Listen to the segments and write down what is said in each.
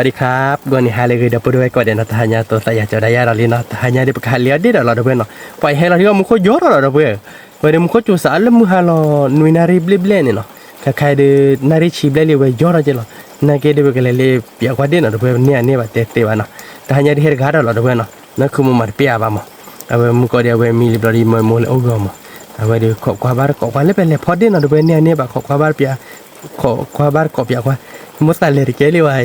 วัสดีครับกวนนี้ฮาเลยเดี๋ยวไปดูก่อนเดี๋ยวนะทายาตัวสายจะได้ยาเราเลยนะทายาได้ประกาศเลี้ยดีเดี๋ยวเราเพื่อนเนาะไปให้เราที่ว่ามุขยอดเราเพื่อนวันนี้มุขจูสารแล้วมุขเราหน่วยนารีบลิบเล่เนี่ยเนาะใครเดนารีชีบเล่เลยว่ายอดเราเจเนาะนักเก็ตเดี๋ยวไปกันเลยเปียกว่าเด่นเราเพื่อนเนี่ยแบบเตะๆวะเนาะทายาได้เห็นการเราเพื่อนเนาะนั่นคือมุขมันเปียบ้ามั้งเอาไว้มุขเดี๋ยวไปมีลิบรารีมันมูลโอ้ก็มั้งเอาไว้เดี๋ยวขอบความบาร์ขอบความเล่นไปเลยพอเด่นเราเพื่อนเนี่ยแบบขอบความบาร์เปียขอบความบาร์ขอบเปียกว่ามุสลิมเกลียวไอ้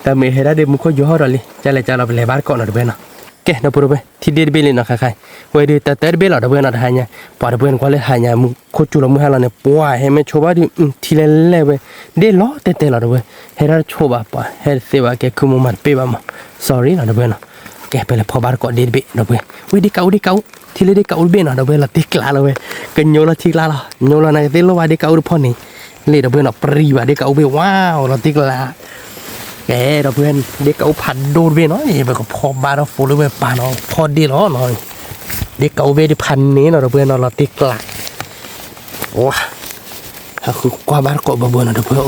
แต่เมื่อเห็นได้มุขยอดเลยจะเลยจะเราไปเลยบาร์ก่อนเราเพื่อนเนาะแกนะพูดไปที่เด็ดเบลล์นะค่ะๆวันเดียวแต่เด็ดเบลล์เราเพื่อนเราหายเนี่ยพอเราเพื่อนก็เลยหายเนี่ยมุขจุลมุขเราเนี่ยปัวให้มันชอบว่าที่เล่นเล่เว้ยเดี๋ยวล้อเตะเราเว้ยให้เราชอบว่าปัวให้เสียว่าแกคือมุมันเป๊ะบ้างมั้ง sorry เราเพื่อนเนาะแกไปเลยพอบาร์ก่อนเด็ดเบลเราเพื่อนวันเดียวเก่าที่เล่นเด็กเก่าเบลเราเพื่อนเราติดกล้าเราเว้ยกันโยเราติดกล้าเราโยเราในเด็กเราว่าเด็กเก่าหรือพ่อนี่เล่เราเพื่อนเราปรีว่าเด็กเก่าเบลว้าวเราติดกล้าแกเราเพื่อนเด็กเอาผัดโดนเวน้อยแบบก็พอบาร์ฟูเลยเว้ยปาเนาะพอดีล้อหน่อยเด็กเอาเวที่พันนี้เนาะเราเพื่อนเราติดกลักโอ้ถ้าคือกว่าบาร์ก็บ่เบื่อเนาะเราเพื่อน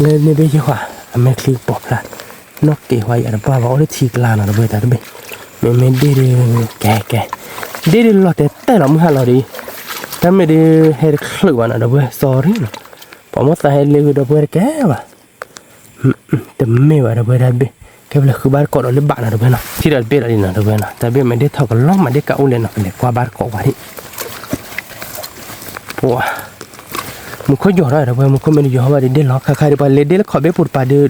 เลยเนี่ยไม่ใช่ว่าไม่คลิกปอบละนกเกย์ไว้อะไรบ้าว่าได้ทีกลาเนาะเราเพื่อนแต่ไม่ได้แกได้หลอดแต่เราไม่หาเราดีถ้าไม่ได้ให้คลิกว่าเนาะเราเพื่อน sorry เนาะผมว่าแต่ให้เลี้ยเราเพื่อนแกว่ะแต่ไม่ว่าเราเพื่อนได้แค่เวลาคือบาร์กอดเราเล่นบ้านเราเพื่อนนะที่เราเปิดอะไรนะเราเพื่อนนะแต่เบี้ยไม่ได้เท่ากับล้อมไม่ได้กับอุ้งเลยนะเลยกว่าบาร์กอดว่าที่ปัวมันก็ย่อได้เราเพื่อนมันก็ไม่ได้ย่อว่าเด็ดหรอกใครๆเดี๋ยวไปเล่นเด็ดขอเบี้ยปวดปาเดือด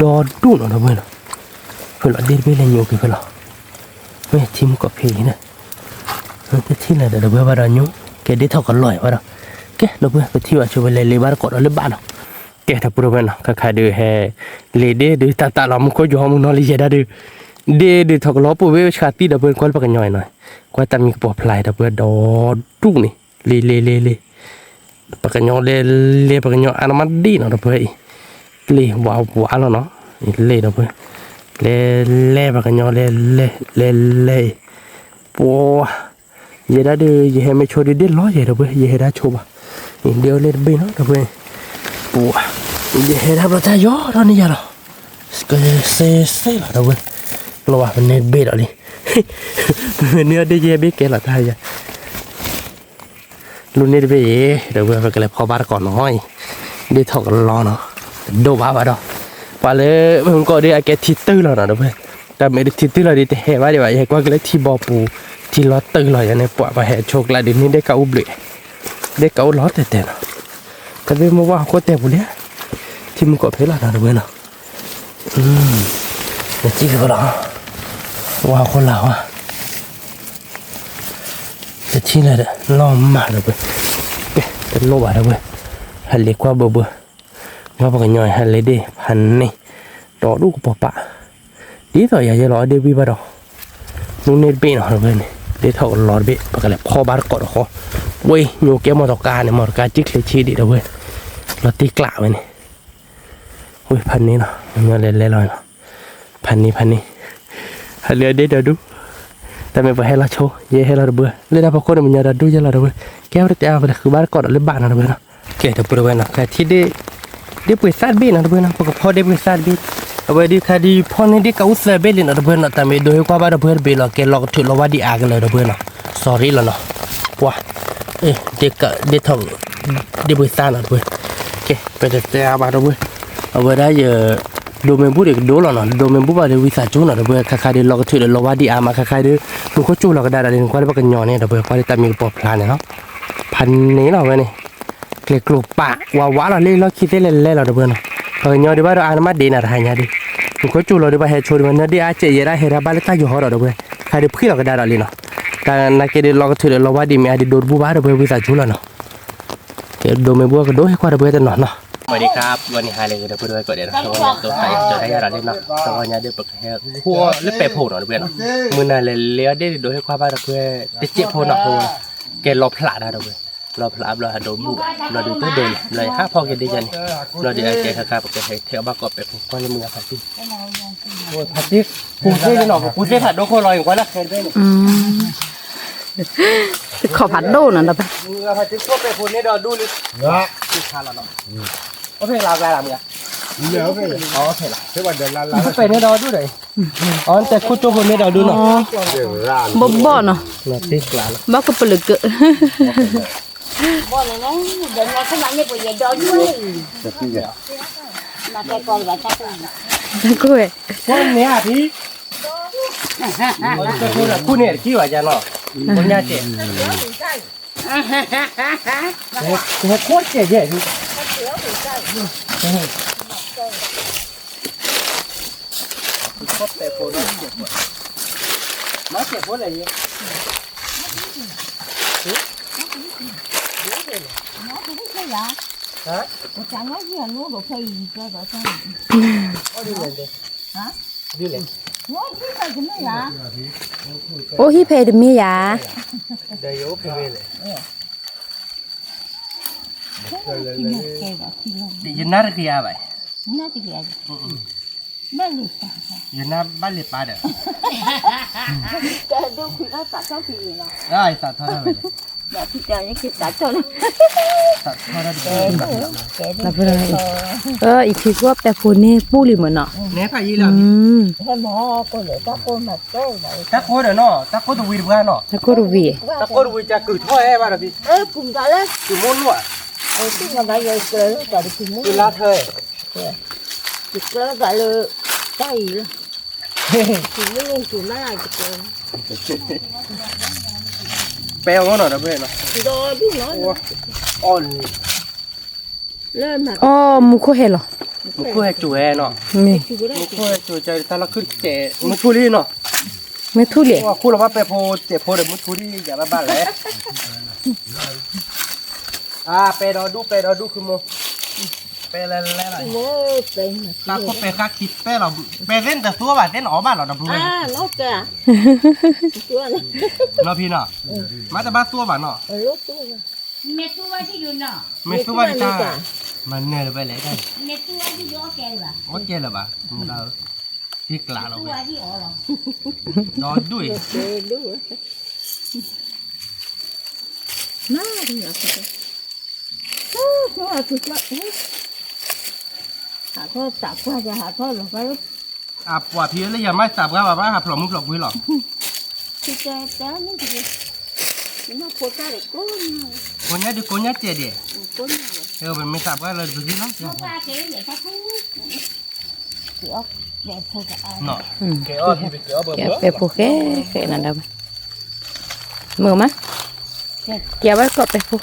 ดอดุนเราเพื่อนนะเพื่อนเราเด็ดเบี้ยเล่นอยู่กี่เพื่อนเราไม่ทีมก็เพย์นะมันจะที่ไหนเดี๋ยวเราเพื่อนว่าเราอยู่แกได้เท่ากันลอยว่าเราแกเราเพื่อนไปที่ว่าช่วยเล่นบาร์กอดเราเล่นบ้านเราแกถ้าพูดไปนะก็ใครดูให้เลเดดูตาเรามันก็อยู่ห้องมึงนอนเลยจะได้ดูถ้าก็ล้อปุ๊บเวชาตีดับเบิลก้อนปากกันย่อยหน่อยก็แต่มีกระป๋องพลายดับเบิลดอดุนี่เลปากกันย่อยเลปากกันย่อยอันนั้นมันดีเนาะดับเบิลเลว้าวแล้วเนาะเลดับเบิลเลปากกันย่อยเลปัวจะได้ดูจะให้ไม่โชว์ดูเด็ดล้อจะดับเบิลจะให้ได้โชว์ป่ะเดี๋ยวเลดับเบิลเนาะดับเบิลปัวเดี๋ยวเราจะย่อตอนนี้จ้ะเราก็เซ่เราเว้ยเราว่ามันเนื้อเบ็ดอะไรเนื้อได้เยอะเบ็ดแกเราได้จ้ะรุ่นนี้เบ็ดเราเว้ยไปกันเลยพอบาร์ก่อนน้อยได้ถกรอเนาะดูบ้าดอกว่าเลยมันก็ได้แกทิตตื้อเราเนาะเว้ยแต่ไม่ได้ทิตตื้อเราดีแต่เห็นว่าเดี๋ยวไอ้กว่าก็เลยที่บอปูที่ล้อตื้อเราอย่างนี้ปะไปเห็นโชคลาภเดี๋ยวนี้ได้เกาอุบเลยได้เกาล้อแต่เนาะแต่เว้ยมาว่าโคตรเต็มเลยที่มันก็เพลานะเว้ยเนาะนี่จีก็แล้วว่าคนเราอ่ะจะชี้เลยเด้อล้อมมาเลยเว้ยเป็นโลบะเลยเว้ยฮัลเล็กว่าเบื่อว่าปากย่อยฮัลเล็กดิพันนี่ต่อลูกปะปะดีต่ออยากจะรอเดบิวต์ดอกนู่นเน็ตเบนเหรอเว้ยนี่เดี๋ยวเท่ากับรอเบะปากเลยพ่อบาร์กอดเขาเว้ยโยเกมมอเตอร์การเนี่ยมอเตอร์การจิกเลยชี้ดิเด้อเว้ยเราตีกล่าวไว้นี่อุ้ยพันนี้เนาะมันเล่นลอยเนาะพันนี้ฮัลโหลเดี๋ยวดูแต่ไม่ไปให้เราโชว์เย่ให้เราเบื่อเล่นได้พอคนมันจะดูจะเราเบื่อแก้วแต่เอาไปคือบาร์กอดเล่นบ้านเราเบื่อเนาะแกจะเบื่อเนาะแค่ที่ได้เปิดซาดบีนะเบื่อเนาะพอพอได้เปิดซาดบีเอาไว้ดีค่ะดีพอนี่ได้เก้าเสือเบลเนาะเบื่อเนาะแต่ไม่โดยความว่าเบื่อเบลเราแกเราถือเราว่าดีอากันเลยเบื่อเนาะ sorry แล้วเนาะว้าเด็กทองได้เปิดซาดเนาะเบื่อแกไปแต่เอาบ้านเราเบื่อเอาไว้ได้โดเมนบุเด็กโดหล่อเนาะโดเมนบุบาเดวิสาจูเนาะเดี๋ยวเบื่อคาเดี๋ยวเราก็ถือเดี๋ยวเราว่าดีอามาคาเดี๋ยวมันก็จูเราก็ได้เดี๋ยวก็ได้ปากกันยอเนี่ยเดี๋ยวเบื่อก็ได้ตามมีปอบพลานเนาะพันนี้เราไว้นี่เกลือกลุ่มปะว้าเราเล่นเราคิดได้เล่นเราเดี๋ยวเบื่อเนาะปากกันยอเดี๋ยวว่าเราอ่านมาดีนะทายเนี่ยดิมันก็จูเราเดี๋ยวไปให้โชว์มันเดี๋ยวอาเจียได้เฮราบ้านเล็กอยู่หัวเราเดี๋ยวเบื่อคาเดี๋ยวพี่เราก็ได้เราเลยเนาะแต่นักเดี๋ยวเราก็ถือเดี๋ยวเราว่าดีมีอาดิโดบุบาเดี๋ยวเบื่อวิสาจูเราเนาะเดี๋ยวโดเมนบุก็โดให้กว่าเดี๋ยวเบื่อจะเนาะสวัสดีครับวันนี้ไฮเลยเดี๋ยวเพื่อนก็เดี๋ยวตัวใส่จะได้ยาเราเล่นเนาะตอนนี้เดี๋ยวเปิดให้หัวเล็บเป็ดโผล่หน่อยเพื่อนมือน่ะเลยเลี้ยได้โดยให้ความบ้าเพื่อติดเจ็บโผล่หน่อยแกรอพลาดนะเพื่อนรอพลาดเราหาโดนบุเราดูตัวเดินเลยห้าพ่อแกดีจังเราเดี๋ยวแกครับแกให้เที่ยวบ้ากอบเป็ดผมก็เลยมึงอะพัดที่โอ้พัดที่ปูเส้นหน่อยปูเส้นผัดโดโคลอยอย่างว่าละแค่ได้ขอผัดโดนนะแบบมึงอะพัดที่พวกเป็ดคนนี้เราดูเลยเนาะที่คาเราเนาะโอเคลาไปละมึงอะ nhớ về có thể là thế mà đợt là ไปในดอดูเลยอ๋อแต่คุดโจคนในดอดูเนาะ đều ra บ่บ่เนาะ น่ะติกลาละ บ่ก็ปลึกเกอะ Bọn này nó đến là không bạn như bây giờ đó đuôi được như vậy mà cái con là chắc là กล้วย คนเนี้ยพี่จะพูดละคู่เนี่ยขี้ว่าจะเนาะคนยาเจ็บเนี่ยโคตรเจ็บพี่ชอบแต่โพดเจ็บมาเจ็บโพดอะไรเนี่ย nó cũng biết cái gì ฮะ nó chẳng nói gì nó đồ phi cho rồi sao ดีเลย hả ดีเลย nói cái này cũng nói là โอ้ฮิเพดมียา เดี๋ยวเพลเลย cái này kêu là khi luôn ดิยันน่าเรียบไป nó thì vậy nó lụt à ยันน่าบ้านเล็บปลาเด้อ cái đôi khi nó tạ cho thì gì nào ได้สัตว์เท่านั้นเลย là thì chờ những cái tạ cho nó สัตว์เท่านั้นเลย cái แล้วเพิ่นอีกทีก็แต่พูนี่ปู้ลิเหมือนเนาะ เนี่ยไปยี่แล้ว cái mỏ con để các con mà tôi vậy ตะโกนเด้อเนาะตะโกนตัววีบ้านเนาะ แล้วก็รูวี ตะโกนวีจะกึ่ท่อให้บ้านพี่ ê cùng cả lên กึ่ม้วนว่ะ cái mà bây giờ cười nó cả được cùng กึ่ muốn ลาเธอ thì cười cả là cái gì đó thì nó luôn thì nó lại thì cười แปลว่าเนาะนะเพื่อนเนาะ thì đó biết nói อ่อน lên mà อ๋อมุโคเฮเหรอ มุกให้จู่แอเนาะ นี่ thì cái đấy มุกให้จู่ใจแต่ละขึ้นเจมุกทุลีเนาะ ไม่ทุเรศ ว่าคู่เราว่าไปโพเจโพเดมุกทุลีอย่ามาบ้านเลยไปรอดูคือโมไปแล้ว mới tiền mà ตาก็ไปคักคิดไปเราไปเล่นแต่ตัวบ้านเล่นอ๋อบ้านเราดับรู้เลย à nó kìa chưa này เนาะพี่เนาะมาแต่บ้านตัวบ้านเนาะ lúc tôi mẹ tua thì đừng nọ ไม่ตัวบ้านจ้ามันเนยไปเลยได้ mẹ tua thì gió kẹo là โอเคแล้วป่ะเราที่กลาเราไป tua thì ở rồi นอนด้วย kìa đúng rồi nó thì nhỏ kìa nó là thực lợi hả thôi tạp qua cho hả thôi là phải ปวดพี่เลยอย่าไม่สับกันแบบว่าหาปลอกมุกปลอกกุ้ยหรอก thì cá nó thì nó có cá để có nhau คนนี้ดูคนนี้เจ๊ดิ có nhau มันไม่สับกันเลยดูสิเนาะ nó qua kiểu vậy ta thú thì ốc đẹp thôi cả ai เนาะเกี่ยวที่ไปเกี่ยวเบอร์ แกไปปูแค่นั่นได้มือมะเกี่ยวไว้ก็ไปปู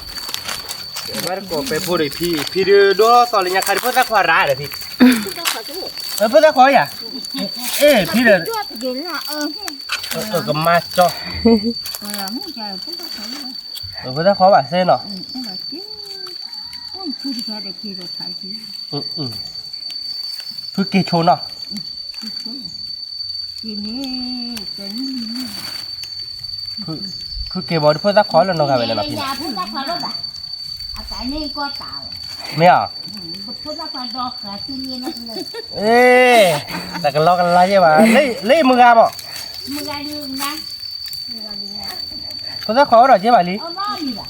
มันก็ไปพูดเลยพี่ดูดูตอนนี้ยังใครพูดสักขวาร้ายเลยพี่ chúng ta phải cái này พูดสักขวาอย่าพี่เดิน cho thì cái làก็มาจ่อ là muốn chờ chúng ta phải พูดสักขวาแบบเส้นเนาะ nó là chứ không chưa đi ra để kia được phải chứ พูดเกชนเนาะ thì nè tính คือเกบอลพูดสักขวาแล้วน้องกันไปเลยนะ Đây พี่ là phun ra khỏi đó bà cái này có tàu ไม่อ่ะ phun ra khỏi đó cả tuy nhiên nó là แต่กันล้อกันไรใช่ป่ะเล่มือกันบ่ mưa ra đường nè พูดสักขวาหรอใช่ป่ะลิ nó non gì bà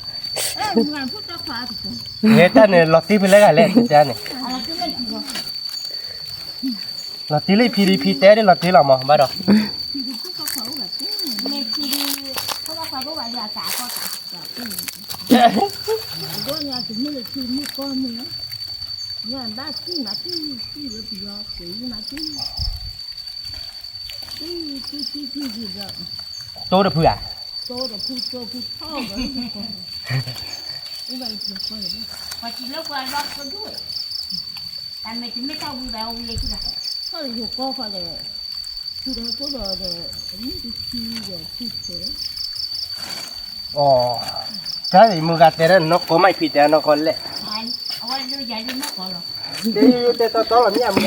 mà phút ta phải thì เนี่ยแต่เนี่ยลอตตี้ไปเลยกันเลยจ้าเนี่ย là cứ lên thì rồi ลอตตี้เลยพีเต้ได้ลอตตี้หรอมั้งบ้าดอก mẹ thì đi phun ra khỏi đó bà giờ cả có cả có nhà thì như là khi như con mình á nhà ba khi mà khi là bây giờ chỉ mà khi gì rồi โตเดือเผื่อ tôi là khi tôi thao rồi như vậy thì coi đấy và chỉ lúc qua đó có đuổi tại mẹ chỉ mấy tao vui vào vui chứ là có là nhiều con phải để khi đó có là để những cái chi để chi thế อ๋อใช่มือกันแต่นั้นนกก็ไม่ผิดแต่นกคนแหละ anh ở đây đưa dạy đi mất rồi เดี๋ยวแต่ตอนหลังเนี่ยมึง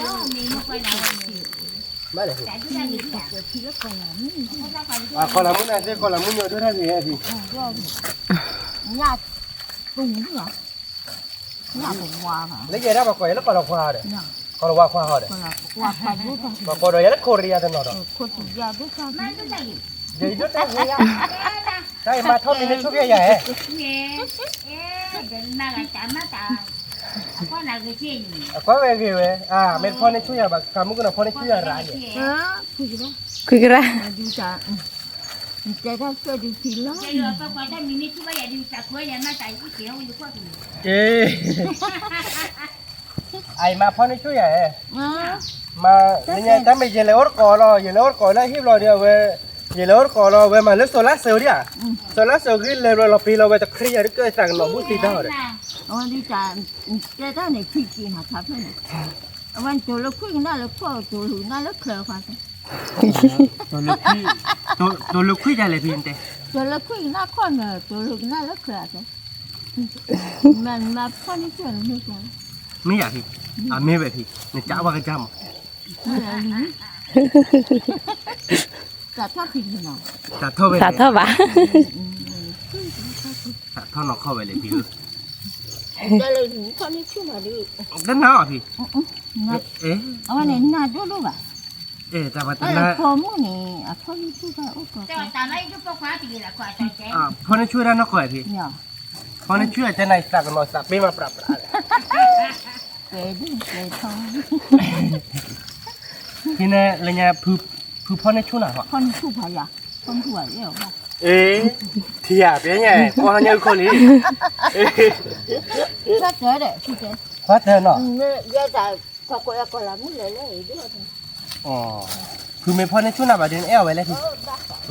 đó mình nó quay đầu thì ไม่เลย chạy cứ ra nghỉ cả thì nó còn là phun ra khỏi คนละมุ้งนะเจ้คนละมุ้งเยอะด้วยท่านสิฮะสิ nhà tùng nữa nhà tùng hoa hả แล้วยังได้มาก่อยแล้วก็เราควาเด้อก็เราว่าควาเขาเด้อ còn là hoa phải rút không มาก่อยเรายังโคเรียตลอด คนtùng ra rút sao má cứ ra nghỉ เดี๋ยวด้วยแต่เนี่ยใช่มาทอดในชุดใหญ่ nghe ê đừng mà là chạm má tà Qua là cái chuyện. Qua về kì về. Mình phone này chui à, bà cảm ơn phone này chui à ra nhỉ. cứ gì đó คุยกันละ mà đi trả chạy ra chơi đi thì lắm Cái rồi qua qua đây mình đi chứ bây giờ đi chặt quế nhà nó chạy cái kiểu mình được qua thì. Ê. Ai mà phone này chui à? Mà nhà ta mày về lấy ớt cỏ rồi, về lấy ớt cỏ lại hiếp rồi điều về. Về lấy ớt cỏ rồi về mà lấy solar cell đi à? Solar cell cái lên rồi lọp rồi về tập khỉ rồi cái thằng nó bút gì đó rồi. đi trả chạy ra này phi gì hả tháp này anh chỗ lúc khuyên nó lúc có chỗ lũ nó lúc khờ phải Tôi lúc khi ra lại pin thế. chỗ lúc khuyên nó con mà chỗ lũ nó lúc khờ thế mà con đi chơi là như thế Mấy à thì? Mấy vậy thì? Này chả qua cái chăm. trả thoát thì nào Chả thôi vậy. สาธุบะ Chả thôi nó không vậy lại thì. đây là những con đi chơi mà đi Đất nào thì? Ê. này nà đó đâu à Ê, ta bảo đây ta là con mua này con đi chơi vào ốc Cho tao lấy giúp có khóa thì là khóa cho trẻ. phone này chui ra nó khỏi thì. nhỏ Phone này chui ở trên này sạc nó sạc bên mà prap. về đi về thôi Thì này là nhà phù phone này chui nào hả? con thu phải à con thu phải yêu không Ê, thì à bé nhỉ, con như con ấy. rất dễ đấy chị chị Phát thế nó. giờ tại còn làm cái này lấy đi Ồ. Phù mấy phone này chui nào bảo đến eo vậy lại thì.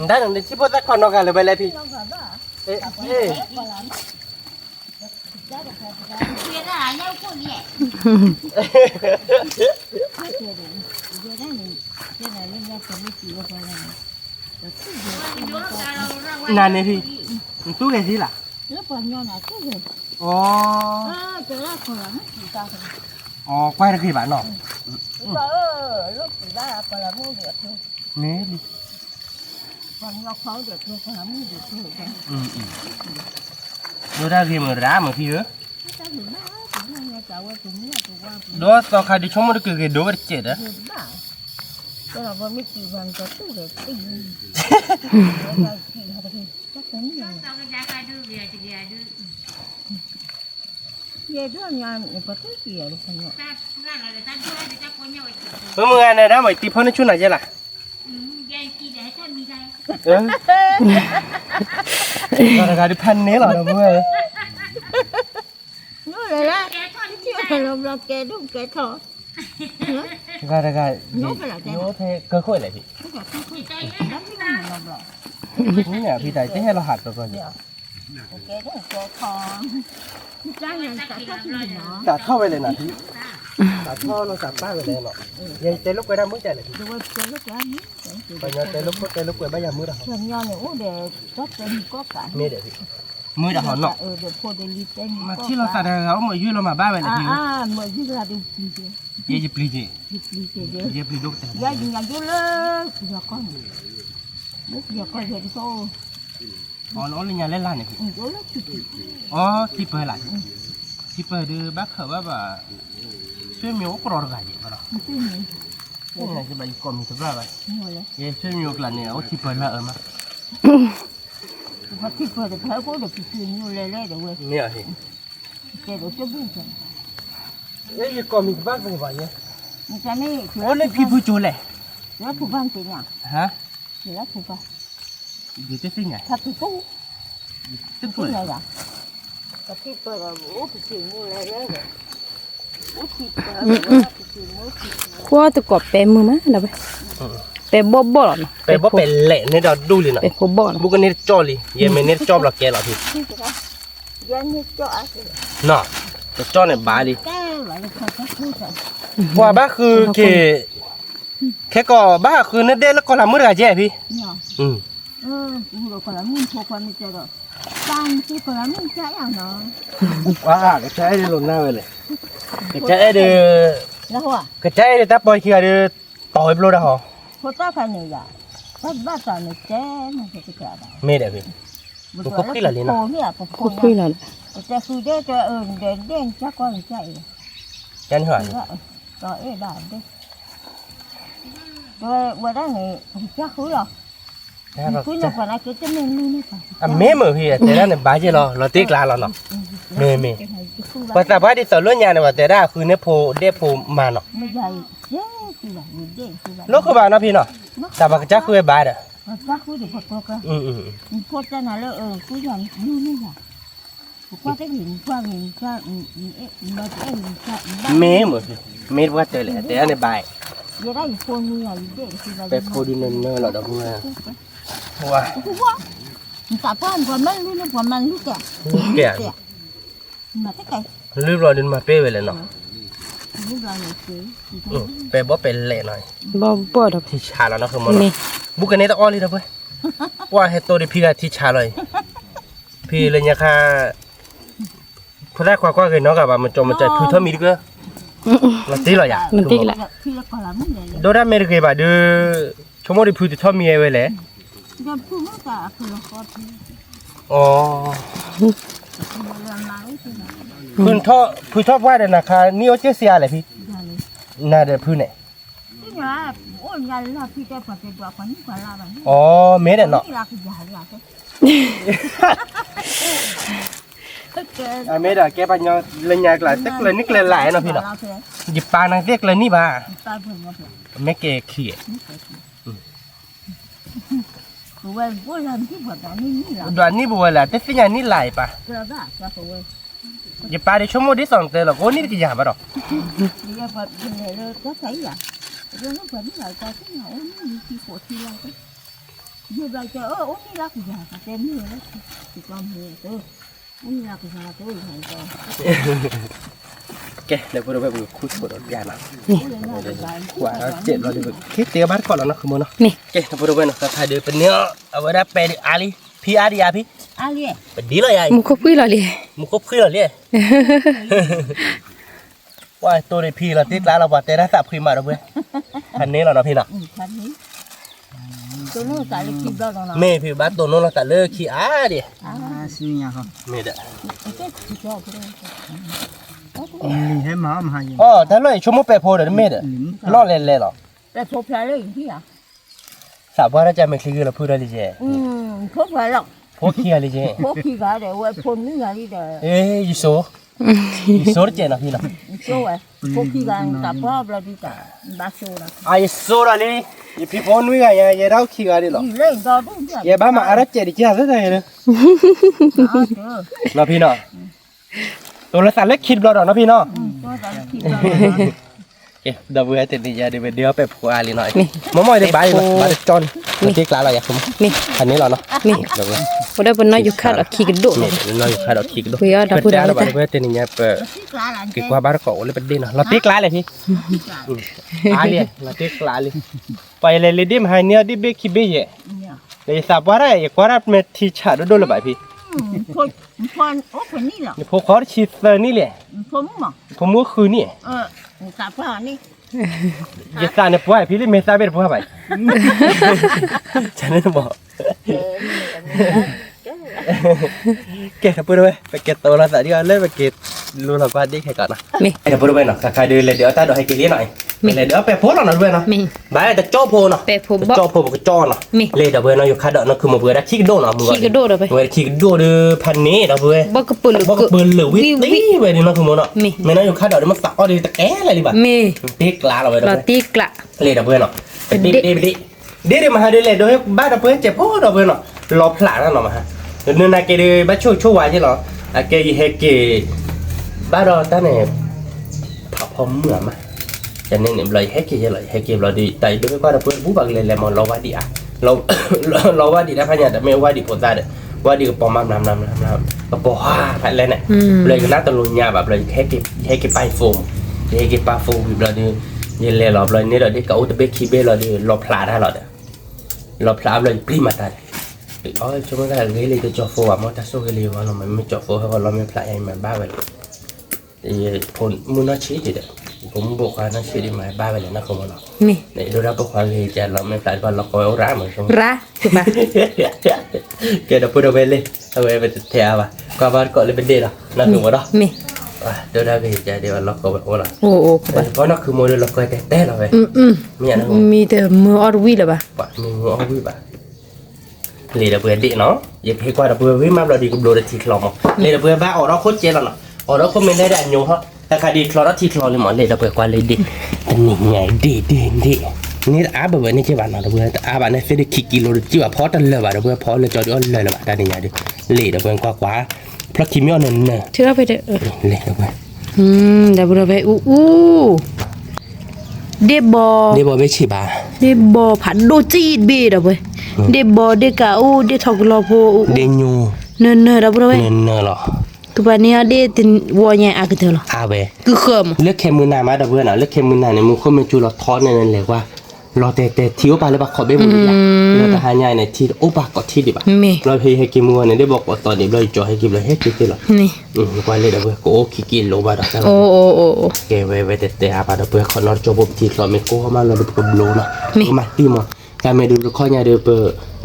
Đã đừng đến chỉ bắt con nó cả lại vậy lại thì. Ê, ê. Kia nó là nhau con nhẹ. giờ đây này giờ này lên ra còn mấy chị vào này Nè này thì. Tu cái gì là? lớp còn nhỏ này cái gì Ồ. chỗ đó còn làm gì ta Ồ, quay được thì bạn nó. lúc chị ba còn làm mua được thôi Nè đi. còn ngọc khó được thôi còn làm mua được thôi Đưa ra gì mà rá mà khi ớ. ta thì má cũng nghe cháu qua tụi nó tụi qua Đó tao khai đi chống một cái đồ vật chết á. cái là vẫn mấy chị vàng cho tôi để tình chắc chắn là Tao cái ra cái đưa về thì về đưa. về đó nhà này có thứ gì ở đây nhỉ Ta ra là để ta đưa để ta có nhau. Mưa ngày này đã mày tìm phone chút này chưa là? Vậy kia để ta mi đây. Tao đã đi pan nế là mưa. nó lại là chưa là kẻ đúng kẻ thọ Gà nó phải là kẻ nó thế cơ khối lại thì. Thì tay đó mới là làm rồi Ní nhà phi tại thế hay là hạt rồi coi gì. kẻ đó kẻ thọ trái này ta có gì nó Đã thao về đây nè thì. Đã thao nó sạp ba về đây nọ. Vậy tới lúc quay ra mới chạy lại thì. rồi cái lúc đó Bây giờ tới lúc quay bây giờ mưa đã. phần nho này uống để rất tên có cả Mưa để thì. Mưa đã hòn nọ. để phô để đi tên Mà chỉ là sạt áo mà dưới là mà ba về lại thì. mới đi ra đi gì Ye je pli je. đi gì Ye pli dok ta. giờ nhà vô lên giờ con lúc giờ con về đi thôi Nó lên nhà lên lan này. vô lên chụp Thì phải lại. Thì phải đưa bác khở bác bà. Xuyên miếu có rồi gà gì vào đó. Cái này cái bài còn mình tập ra vậy. Ye xuyên miếu là này thì phải là ở mà. Mà thịt phải phải có được thịt nhiều lê lê được quên Nè thì. để được cho biết rồi Cái gì còn mình bác về vậy nhé. mình cái này Ôi lên phi phu chua lẹ. nó thủ văn thì nhỉ Hả? thì nó thủ văn Gì thế nhỉ? thật thì cũng Tức cái tuổi. này là cái thịt phải là úp thịt nhiều lê lê rồi úp thịt phải là thịt nhiều ขั้วตะกอบเปมือมะแล้วไปเปบ่บ่หรอ Bé bó bé lẹ nên đó đu liền เป à. บ่บ่หรอ Bố cái này cho li. Ye mình nên cho là kẻ là thì. thịt đó giờ như cho ăn Nọ. Cho này bà đi. cái gọi là thật thú thật Qua bác khư kì. Cái cò bác khư nó đê nó còn làm mưa gà chè phi. nhỏ Ừ. cũng rồi còn là mình thuộc quan mình chơi rồi tan chứ còn là mình chơi à nó Cái trái đi lồn nào vậy này. Cái trái đi. là hoa Cái trái đi ta bôi kia đi. Tỏi lô đó hả? cô ta phải này à ta bắt đầu này chế nó sẽ cái đó Mê đẹp phi. Một cốc tí là liền à. คุยคุยแล้ว จะคือได้จะเดินเด้งจักว่าใจ Chán hả? ก็ด่านดิโดยว่าได้ไงจักคือหรอ cứ nhập vào lại cứ cho mình luôn đi. อ่ะเมเหมือพี่แต่ด้านเนี่ยบาเจรอเราตีกลาเราเนาะเมภาษาบาที่สอนล้วนยาเนี่ยว่าแต่ด้าคือเนี่ยโพเดโพมาเนาะ Bây giờ chứ thì là người đen thì là โลกคือบาเนาะพี่เนาะแต่บากจักคือบาเด้อ các cứ được phật cơ. อืม Phật ra là cứ giờ như thế nào. Qua cái hình qua mà cái hình เมเหมือพี่เมว่าเจอแหละแต่อันเนี่ยบาย giờ đây phun như là đen thì là ไปโพดินเนอร์เราดอกบัวว้า cả con còn mang luôn còn mang luôn kìa แก่ mà cái cái ลืมรอดินมาเป้ไว้เลยเนาะ lúc rồi này chứ ไปบ่เป็นเละหน่อย บ่ดอก ที่ชาแล้วเนาะคือมัน นี่ บุกันนี้ตะอ้อเลยนะเว้ยว่าให้ตัวดิพี่ก็ที่ชาเลยพี่เลยเนี่ยค่ะพอได้ความก็เคยเนาะกับว่ามันจมมันจะพูดเท่ามีดีก็เราตีเลยอ่ะ มันติละ khi là còn là mất này โดได้เมริกาบาดูชั่วโมงที่พูดเท่ามีไว้เลย giờ phun mất cả khi là con thì อ๋อ mà làm lại thì là พื้นท่อว่าเดี๋ยวนะคะนี่ว่าเจ๊เสียอะไรพี่ giờ này น่าเดี๋ยวพื้นเนี่ย cái nhà ôi nhà là khi cái phải cái quả còn phải là bằng อ๋อเมดเนาะ là cái nhà là cái อ่ะเมดอะแกปัญญาเลยยากหลายตึกเลยนิกเลยหลายเนาะพี่เนาะหยิบปลานางเรียกเลยนี่บ้า ta vừa ngọt rồi ไม่เกะขี้ quên quên làm cái vật đó như là ดวนนี่บัวแหละแต่สิ่งนี้หลายปะ ra ra ra quên หยิบปลาได้ชั่วโมงที่สองเตอหรอกโอ้นี่กี่อย่างปะดอก bây giờ vật này nó có thấy à rồi nó vẫn là cái nào nó khi của khi là cái giờ bây giờ ốm đi ra cái nhà cái tem nữa đấy thì con hiểu tôi ốm đi ra cái nhà tôi này rồi แกเดี๋ยวพวกเราไปคุยกับยาหน่อย cái này ว่าเจ็บเราดูคิดเตี้ยบ้านก่อนแล้วนะคือมันเนาะ นี่ แกเดี๋ยวพวกเราไปเนาะถ้าเดินเป็นเนื้อเอาไว้ได้ไปดิอาลีพี่อาลีอาพี่ à liền เป็นดีเลยไอ้ มึงคบคุยแล้วเลย มึงคบขึ้นเหรอเนี่ยว่าตัวในพี่เราติดร้านเราบอกแต่ได้สับขึ้นมาแล้วเว้ยอันนี้เราเนาะพี่เนาะ thật đấy tôi nói tại là kịp đâu nào เมย์พี่บ้านตัวนู้นเราแต่เลิกขี้อาดิ à ซื้อยังครับ เมย์เด้อ cái gì cho cái đây มีให้หมามาให้ อ๋อถ้าเลยชั่วโมงแปดโพเด้อเมย์เด้อล่อเล่นเลยหรอ là thuộc lại đấy gì à สาวว่าเราจะไม่คิดเราพูดอะไรเจ๊ thuộc lại lắm พวกขี้อะไรเจ๊ thuộc khi cả để quay phun những cái đi để เอ้ยยูโซยูโซเจ๊นะพี่เนาะ số ấy thuộc khi cả cả phá là đi cả ba số là ไอ้โซอะไรยี่พี่พอนุ้ยไงอย่าเราขี้อะไรหรอ đi lên do đúng chưa อย่าบ้ามาอะไรเจ๊ดิจ้าซะเลยนะ đó chứ เนาะพี่เนาะตัวละสันเล็กคิดเราเนาะพี่เนาะ cho tại là kịp đâu เอ๊ะเดี๋ยวเบื่อติดนี่เดี๋ยวไปพัวอะไรหน่อยมอมอยได้ใบเนาะใบจอนนี่ที่กลางเราอยากคุม นี่ อันนี้เราเนาะ นี่ เดี๋ยวนะ บ่ได้เพิ่นน้อยอยู่คัดเอาขี้กระโดด นี่เราอยู่ค่าเราคิกดู เพื่อเราพูดอะไร เพื่อติดนี่เปิด kịp lại là คือว่าบ้านเราเลยเป็นดินเราตีกลางเลยพี่อะไรเราตีกลางเลยไปเลยดิมให้เนี่ยดิเบคิเบย์เลยทราบว่าอะไรกว่าเราเมื่อที่ชาดูเลยไปพี่ thôi con ốp phải đi rồi นี่พวกเขาชีสนี่เลย thôi mà ผมมือคืนนี่ cả phá đi จะสานเนี่ยป่วยพี่เลยไม่ทราบเป็นป่วยไปฉันนั่นบอกเก็บพูดด้วยไปเก็บตัวเราสักทีก่อนเลยไปเก็บรู้เราก็ดีแค่ก่อนนะ นี่ เดี๋ยวพูดด้วยเนาะใครดูเลยเดี๋ยวตาดูให้กินนิดหน่อยเลยเดี๋ยวไปโพสเราหน่อยด้วยเนาะ มี บ้านจะจ่อโพเนาะ ไปโพบ่ จ่อโพบอกจ่อเนาะ มี เลยเดี๋ยวเบื่อเนาะอยู่คาเดาะเนาะคือมาเบื่อได้ขี้กระโดดเนาะมือ ขี้กระโดดเอาไป เบื่อขี้กระโดดพันนี้เนาะเบื่อ บ่กระปืนหรือ บอกเบื่อเหลือวิตีไปนี่เนาะคือมันเนาะ มี ไม่เนาะอยู่คาเดาะเดี๋ยวมันฝักอ้อดีตะแก่อะไรดีบ่ มี ตีกลาเราไปเนาะ เราตีกละ เลยเดี๋ยวเบื่อเนาะไปดิเดี๋ยวมาหาดูเลยเดี๋ยวบ้านเราเบื่อเจ็บโอ้เราเบื่อเนาะรอพลาดนั่นเนาะมาฮะเดี๋ยวนาเกย์บ้านช่วยวายใช่เหรอเกย์เฮเกบ้านเราตั้งเนี่ยผับพมเหมือนมาcho nên em lấy hết kia là đi tại đối với qua là bố bằng lên là một lò qua đi à lò qua đi đã phải nhận được mấy qua đi phổ ra được qua đi bỏ năm và bỏ hoa phải lên này lấy cái nát tàu nhà và lấy hết cái bay phồng hết cái bay phồng là đi nhìn lên lò lấy nếu là đi cậu từ bên kia bên là đi lò phá ra lò đấy lò phá lấy prima ta ôi chúng ta lấy lấy từ cho phô à mà ta số cái liều mà mình cho phô hay là mình phá em mà ba vậy thì phun muốn nó chỉ thì đấyผมบอกว่านั่นชื่อดีไหมบ้าไปเลยนะคุณหมอเนาะ มี นี่ดูรับบอกว่าเลยจะเราไม่ปล่อยว่าเราคอยเอาร้านเหมือนกัน ระถูกป่ะ เกิดพูดเอาไปเลยเอาไปเป็นเทียบว่ะกว่าบ้านเกาะเลยเป็นเด็ดอ่ะนั่นคือหมดอ่ะ มี ดูได้ไปจะเดี๋ยวเราคอยแบบว่า โอ้โอ้ป่ะ เพราะนั่นคือโมเดลเราคอยแต่เราไปมีอะไร มีแต่มือออดวิเลยป่ะ ปะมีหัวเอาวิบะ เลยเบื่อเด็กเนาะอย่าให้กว่าเบื่อวิ่งมาเราดีกับโดดทีคลอมเลยเบื่อบ้าออกเราโคตรเจ๋งแล้วเนาะออกเราก็ไม่ได้ดันโยฮะแต่คดีคลอร์ทีคลอเลยหมอเลยเบื่อกว่าเลยเด็กนี่ไงเด็กนี่อาเบื่อนี่เจ้าบ้านเนาะเบื่ออาบ้านเนี่ยเสด็จขี้กิโลจีว่าพอตันเลยบ้าเบื่อพอเลยจอดเลยละบ้าได้เนี่ยดิเลยเบื่อกว่าเพราะคิมิโอนั่นเนาะ เชื่อไปเด้อ เลยเบื่อ เดี๋ยวเราไปเดบอ ไม่ใช่บ้า เดบอผัดโดจีดเบดอ่ะเว้ยเดบอเดกาอูเดทอกลอโพ เดนยู เนเนเราเว้ย เนหรอ คือปานนี้เดตินวัวเนี่ยอากเตอร์หรอ อาเว คือเขิม เลือกเคมือนามาดับเบิลนะเลือกเคมือนาเนี่ยมึงคนมันจูเราท้อนนั่นเลยว่ารอแต่ทิ้วไปเลยปะขอเบ้มึงอยากเราแต่หายายเนี่ยที่โอ้ปากก็ที่ดิบะ มี เราให้กินมัวเนี่ยได้บอกว่าตอนนี้เราจ่อให้กินเลยให้กินหรอ นี่ กว่าเลยดับเบิลก็โอ้ขี้กินโลบาดับ โอ้ แกเวแต่อาบาดับเบิลเขานอนจบบที่เราไม่โก้เข้ามาเราดูกับโลเนาะมาตีมั้งการไม่ดูข้อยาเดือบ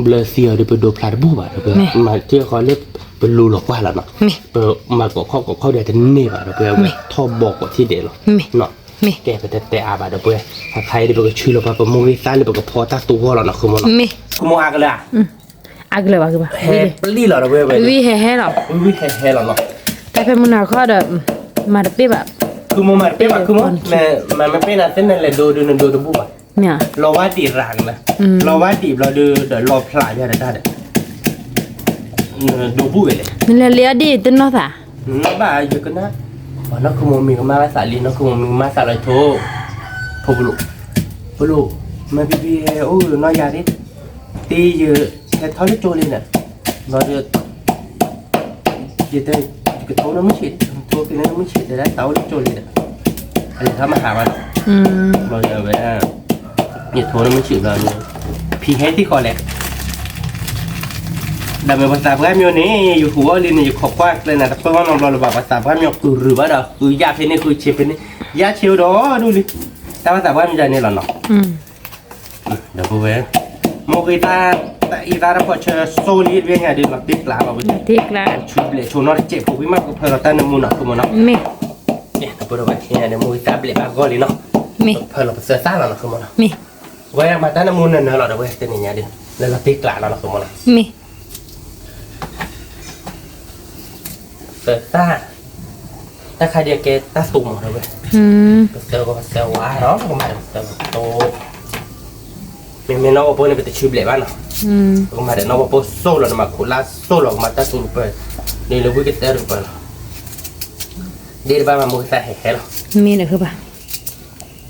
เบลเซียเดือบดูพลาดบูบะดับเบิลมาที่เขาเรียกเป็นรูหลอกว่าแล้วเนาะมาก็เข้าเดี๋ยวจะนี่บะดับเบิลท่อบอกว่าที่เดียวเนาะแกไปแต่อาบาดับเบิลถ้าใครได้บอกชื่อเราไปประมงวิสานเลยบอกพอตาตัวเราเนาะคือมัน มี คือมองอากเลยอ่ะ อากเลยว่าคือปะ เฮ้ยปลีเหรอเราเว้ย วิแห่หรอ วิแห่เหรอเนาะ แต่เป็นมุนาข้อเดมาดปีแบบ คือมันเป็นแบบคือมันไม่เป็นอะไรนั่นแหละดูบุบอ่ะ เนี่ย เราว่าตีรังนะเราว่าตีเราดูเดี๋ยวรอพลายอะไรได้ดูบุ้ยเลย นี่เลียดีตึ้นเนาะสะ น้องบ้าอยู่กันนะว่าน้องคือมันมีก็มาภาษาลีน้องคือมันมีมาภาษาอะไรโทพบุลุมาบีโอ้น้อยยาดิตีเยอะแค่เท่าที่โจลินอ่ะเราจะยี่เต้กระทงน้ำมันฉีดตัวกินน้ำมันฉีดได้เท่าที่โจลินอ่ะอะไรถ้ามาหามันเราจะไปยี่ตัวน้ำมันฉีดเราเนี่ยพีเฮที่คอแหละดับเบิลภาษาพม่ามีนี่อยู่หัวลินอยู่ขอบกว้างเลยนะแต่เพื่อนน้องเราบอกภาษาพม่ามีคือหรือว่าเราคือยาเพนนี่คือเชฟเพนนี่ยาเชียวดอดูดิแต่ภาษาพม่ามีใจเนี่ยหรอเนาะเดี๋ยวพูดไว้โมกิตาแต่อีตาเราพอเชื่อโซลีดเวียนไงดิเราติดกลางเราไป ทิกละ ชุบเลยชวนน้องเจ็บพวกพี่มากก็เพลินเราตั้งน้ำมูนเนาะคือมันเนาะ มี เนี่ยแต่พูดเอาไว้เนี่ยเดี๋ยวโมกิตาเปลี่ยนบ้างก็เลยเนาะ มี เพลินเราเสือซ่าเราเนาะคือมันเนาะ มี ไว้มาตั้งน้ำมูนเนี่ยเราเดี๋ยวไว้เต้นอย่างเงี้ยดิแล้วเราติดกลางเราเนาะคือมันเนาะ มี เสือซ่าถ้าใครเดียวเกต้าสุ่มเลยเว้ยเสือก็เสือว้าเนาะก็มาเสือโตมีน้องพ่อเนี่ยเป็นชิบเลยบ้านเนาะก็มาเดี๋ยวน้องพ่อโซ่เรามาคุลาโซ่เรามาตั้งสุ่มไปนี่เราวิ่งเตะรูปเนาะเดี๋ยวบ้านมามุกตาแห่เนาะ มีเลยคือปะ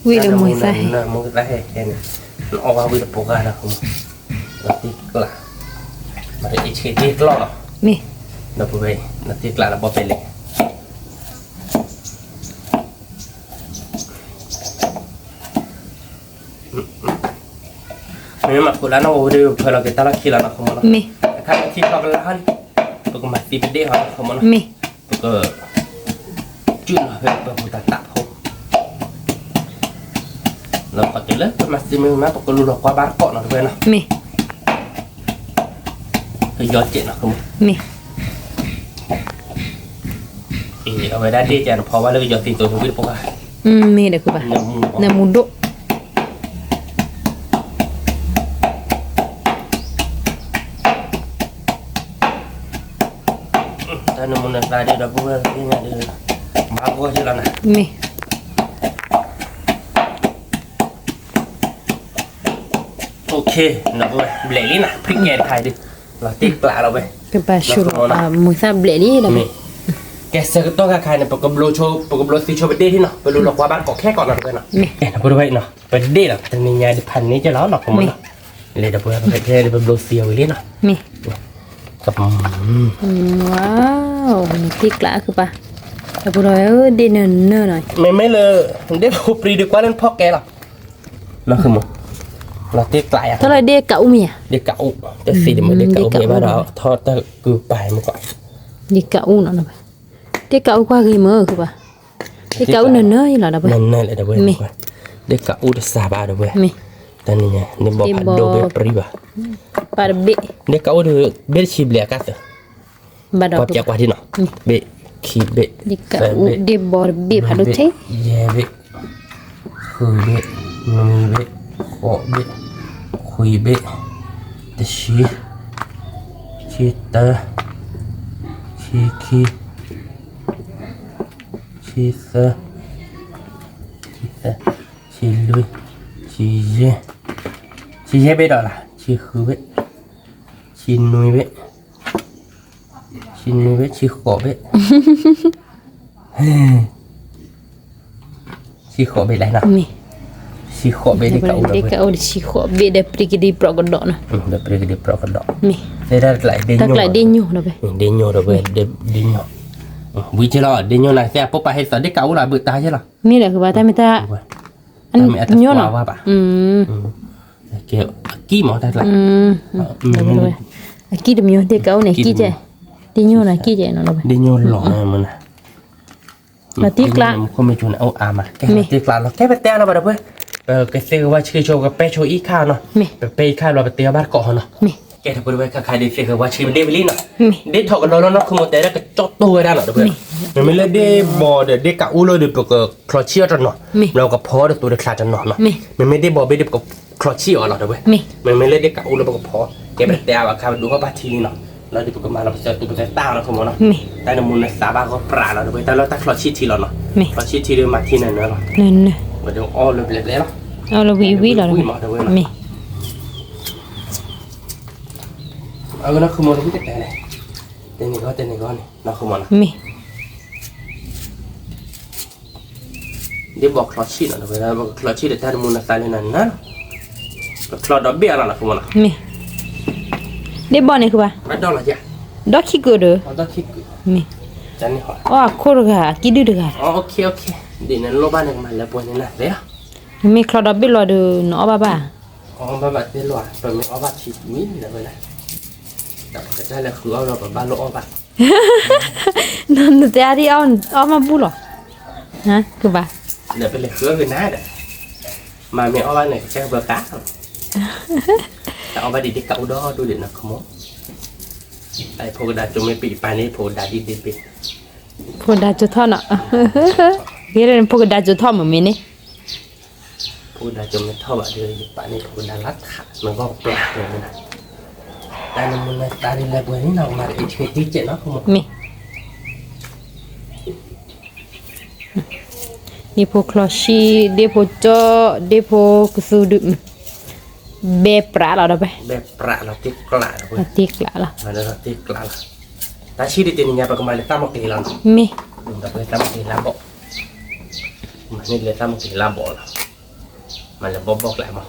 วิลมวยใส่ มุกตาแห่เนี่ยเอาว่าวิ่งปกกันนะคุณnanti kelah mari ichi kelah มี dah boleh nanti kelah dah boleh pelek memang aku lana udah kalau kita lagi lana kamu lah มี kan kita kelah aku mati pede ha kamu lah มี aku cun lah aku tak tak ho lo kau tu lah masih memang aku lulus kau barkok nak tu nak มี ยอดเจ็ดนะคุณ มี เอาไว้ได้ดีจังเพราะว่าเรายอดตีตัวทุกวิธีพวกอ่ะ มีเลยคือปะนามุนโด ถ้าน้ำมันอะไรเดี๋ยวพวกนี้เนี่ยเดี๋ยวบ้าก็จะแล้วนะ มี โอเคนะพวกเบลลี่นะพริกแกงไทยดิเราติ๊กปลาเราไป คือปะชูรสมุซาเบลลี่นะ มีแกเสกตัวกับใครเนี่ยปกบโลโชปกบโลซีโชไปเดที่เนาะไปดูหลอกว่าบ้านเกาะแค่ก่อนนะเพื่อนเนาะ มี เอ๊ะพูดไว้เนาะไปเดหรอแต่ในงานพันนี้จะล้อหลอกผมเนาะเลยเดี๋ยวเพื่อนไปเที่ยวไปโลซีเอาไปเล่นเนาะ มี กับ ว้าวมีทิกละคือปะแต่พวกเราดีเนินเนอหน่อย ไม่เลยเดี๋ยวผมปรีดีกว่านั้นพ่อแกหรอแล้วคือมั้งเราติ๊กปลาอ่ะ ถ้าเราเด็กเก่าเมีย เด็กเก่าแต่สีเดี๋ยวมันเด็กเก่าเมียบ้านเราทอดแต่คือไปมันก่อน เด็กเก่าเนาะนะเด็กเก่ากว่ากี่มื้อคือปะเด็กเก่าเนินเนออยู่หรอนะปะ นั่นเลยเดี๋ยวเว้ยเด็กเก่าอุตสาบะเดี๋ยวเว้ย มี ตอนนี้เนี่ยนี่บอกพัดโดเบปรีบะ ปาเบะ เด็กเก่าเดี๋ยวเบชิบเลียกัส บาดอก พอจากว่าที่เนาะเบขีเบ เด็กเก่าเด็กบอร์เบะพัดใช่ เย่เบคุยเบมีเบโอเบคุยเบเดชี ชีเตอร์ชีเซอร์ชีลุยชีเย่เบ็ดอะไรชีคือเบ็ดชีนุยเบ็ดชีขอเบ็ดชีขอเบ็ดอะไรนะ นี่ ชีขอเบ็ดเด็กเก่า เด็กเก่าชีขอเบ็ดได้ปริกดีปรอกระดอกนะ เด็กเปรี้ยเปรากระดอก นี่ ได้หลายเดน ตัก โย หลายเดนอยู่นะเว้ย เดนโยเราเว้ยเดนโยวิจิรอเดนโยนะแต่ปุ๊บไปให้สอนเด็กเก่าหลายเบื่อตายใช่หรอ นี่แหละคือว่าแต่ไม่ตาอันโยน ว่าปะ เกี่ยวกี่หมอได้หลาย Aki demi dia kau ni kije. Dia nyo na kije no lo. เดนโยหล่อมันนะ มาตีกละ ก็ไม่ชวนเอาอามาแกตีกละเราแค่ไปเตะเราไปเว้ยก็ซื้อว่าชื่อโชว์กับเป้โชว์อีข้าวเนาะเป้ข้าวเราไปเตะบ้านเกาะเนาะ Mi. แกทำไปเว้ยใครได้ซื้อว่าชื่อเดวิลลี่เนาะ Mi. เด็กถอดกันแล้วเนาะคือมันแต่ได้ก็จอดตัวได้เนาะเว้ยมันไม่เลยได้บอเด็กกะอู้เลยเด็กก็คลอเชียร์จันเนาะเราก็พอเด็กตัวเด็กคลาจันเนาะมันไม่ได้บอเด็กก็คลอเชียร์หรอกเว้ย Mi. มันไม่เลยเด็กกะอู้เลยก็พอแกไปเตะว่าข้าวดูว่าปาทีเนาะเราเด็กก็มาเราเจอตัวเป็นต้าเนาะคุณหมอเนาะ Mi. แต่ในมุมในสาบาก็ปราเราเว้ยแต่เราตักคลอชีทีเราเนาะ Mi. คลอชีทีเดินมาที่ไหนเนาะ Nen. เดี๋ยวอ้อเลยเละเนาะ Ala wi la. Mi. เอาเนาะคุณหมอที่แต่ไหนเต้นนี่ก็นี่เนาะคุณหมอเนาะ Mi. เดี๋ยวบอกคลอชีเนาะเว้ยแล้วบอกคลอชีเดี๋ยวแต่ในมุมในสายเลยนั่นนะคลอดอกเบี้ยเนาะคุณหมอเนาะ Mi. Dia bon ni ke ba? ไม่ต้องหรอกจ้ะ Dok ki go de. เราต้องคิด Mi. จันนี่หอย Oh akor ga ki du de ga. อ๋อโอเคเดี๋ยวนั้นโลบ้านหนึ่งมาแล้วปวดนี่นะเดี๋ยว Mi klod bi lo de no ba ba. อ๋อบ้านเดี๋ยวหลวงตอนนี้อ๋อบ้านชีมิ้นเลยเว้ยนะแต่ก็จะแล้วคือเอาเราบ้านโลอ๋อบ้าน Nan de ari on ma bu lo. Ha ke ba? เดี๋ยวไปเลยคือคือน้าเด้อมาเมียอ๋อบ้านไหนแค่เบอร์ก้าแต่อ๋อบ้านดีที่เก่าดอดูเด่นนะขโมยไอ้พวกดาจงไม่ปีปานี้พวกดาดีเด็ดปี Pho da cho tho na. Gere pho da cho tho ma mi ni. พวกดาจงไม่เท่าแบบเดียวปานี้พวกดาลัดขามันก็แปลกเลยนะแต่ในมุมในตาดีเลยบัวนี่เรามาไอ้ชีวิตที่เจ็ดเนาะขโมย Mi. Dia pho kloshi, dia pho cho, dia pho kusu du. Be pra la da ba. แบบประเราติดกลาเว้ย Tik la la. มาแล้วติดกลาตาชีดิตินยาไปก็มาเลยตั้มกีฬา Mi. เราไปตั้มกีฬาบอกมันนี่เลยตั้มกีฬาบอกละมันเลยบอกแหละมั้ง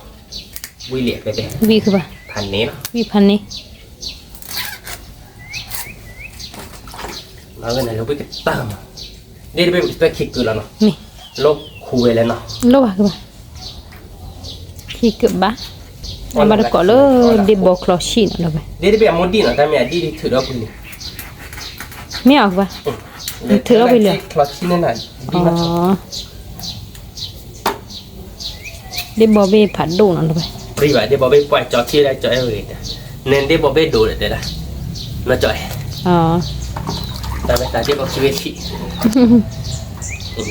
วิเลียไปเด้ Wi ke ba? พันนี้เนาะ Wi pan ni. แล้วก็ไหนเราไปติดตั้มเดี๋ยวไปไปคิดกูแล้วเนาะ Mi. ลบคุยเลยเนาะ Lo ba ke ba? Ki ke ba? Ba da ko lo de bo kloshi na la ba. เดี๋ยวไปเอาโมดีเนาะแต่เมียดีถือดอกคุณนี่ Mi ak ba? ถือเอาไปเลย คลอชินนั่นน่ะดีมาก Oh. De bo be phat do na la ba. ปรีว่าเดี๋ยวบอกไปปล่อยจอที่ได้จอยเอาเองเน้นเดี๋ยวบอกไปดูเลยเดี๋ยวนะน่าจอย Oh. แต่ไปตาเดี๋ยวบอกชีวิตที่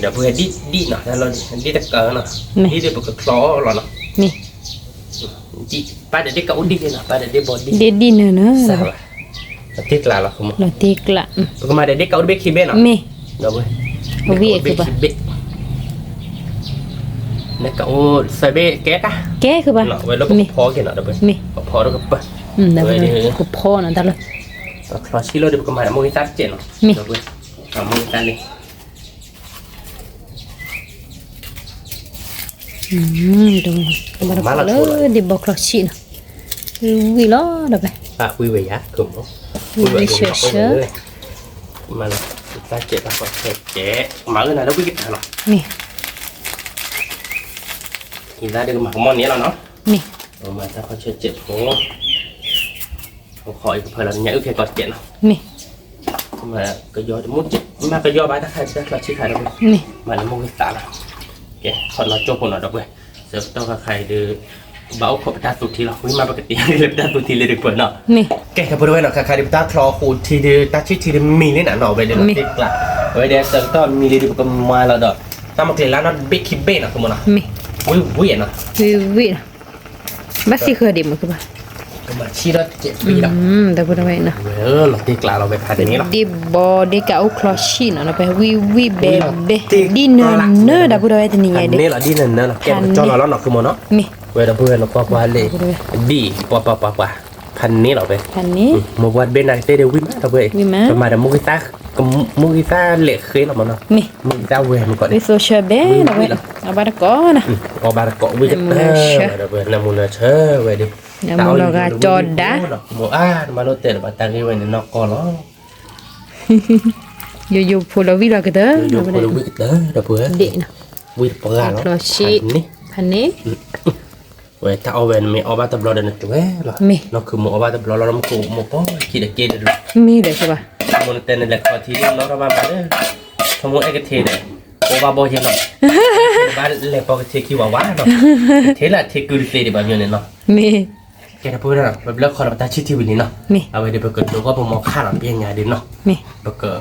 เดี๋ยวเพื่อดีเนาะแล้วเราดีตะเกินเนาะดีเดี๋ยวบอกคลอเราเนาะ Mi. ดีpada dia kat udik lah pada dia body De di na na. salah nanti kelar lah kamu Lo tik la. kemarin dia kat udik kibe nak Mi. dah boleh Wi ke ba? nak kat ud sabe ke kah Ke ke ba? nak wala ko pho ke nak dah boleh Mi. pho dah apa Da ba. Ko pho na da lo. kelas kilo dia kemarin mau kita cek no Mi. dah boleh kamu kita ni Do. Ba da lo de bo kloshi na. Wi lo da ba. pak wi we ya kamu Wi sure. mana kita cek tak kau cek kemarin ada kita no Mi. kita ada kemana ni lah no Mi. mà ta có chơi chết phố khỏi phải là nhảy cái cọt chuyện nào Mi. mà cái gió muốn chết mà cái gió bãi ta khai rất là chi khai đâu Mi. mà nó mua cái tạ này kìa còn nó chốt nó đâu vậy giờ tao cả khai được bảo khỏi ta tụt thì là quý mà cái tiền đi ta tụt thì lên được phần nào Mi. kìa cái bữa đó khai khai được ta thò hụt thì được ta chết thì được mì lên nào vậy để nó tiếc lại vậy để giờ tao mì lên được cái mai là đó ta mặc cái lá nó bị khi bể nào không nào Mi. vui vui à Wi. Ba si ke de mo ke ba. มาชี้แล้วเจ็บปีละ da pure vai no เราตีกลาเราไปพาเดี๋ยวนี้หรอ di bo de ka o clochino no pe wi bebe di no da pure vai อั tani น de นี้เราดีนั่นนะแกมันจ้องเราแล้วหนอกคือมันเนาะ mi เวลาเพื่อนเราปะเลยดีปะพันนี้เราไป pani มาวัดเบนอะไรเดี๋ยววิ่งมาเราไปประมาณมุกิตากับมุกิตาเหล็กเคยเรามันเนาะ mi มุกิตาเวมันก่อน vi so chabe da vai abara ko na ออกบาร์เกาะวิ่งกันเราไปนามูลเชอเวดิโมอามาโรเตอร์บัตรกี้เวนนอกก่อนเนาะ yo pula vi la ke da อยู่คนละวิ่งเด้อเราเพื่อน de na วิ่งปะกันเนาะ clochi นี่ pani เว้ยถ้าเอาเวนมีเอาบาตบลอเดินตัวหรอเนาะคือโมเอาบาตบลอเราไม่กูโมป้อคิดเด็กๆเลย mi de se va โมนเต้นในแหลกพอทีนี้เราเราบ้านเลยทำโมเอกเทเด้โอบาโบเฮนเนาะบ้านแหลกพอเทคิวาวาเนาะเทละเทกูดิเตดิบ้านเนี่ยเนาะ mi แกถ้าพูดนะแบบเลิกคอร์รัปชันที่วินเนาะ mi เอาไว้เดี๋ยวไปเกิดดูว่าผมมองข้าหลังเพียงไงดิเนาะ mi ไปเกิด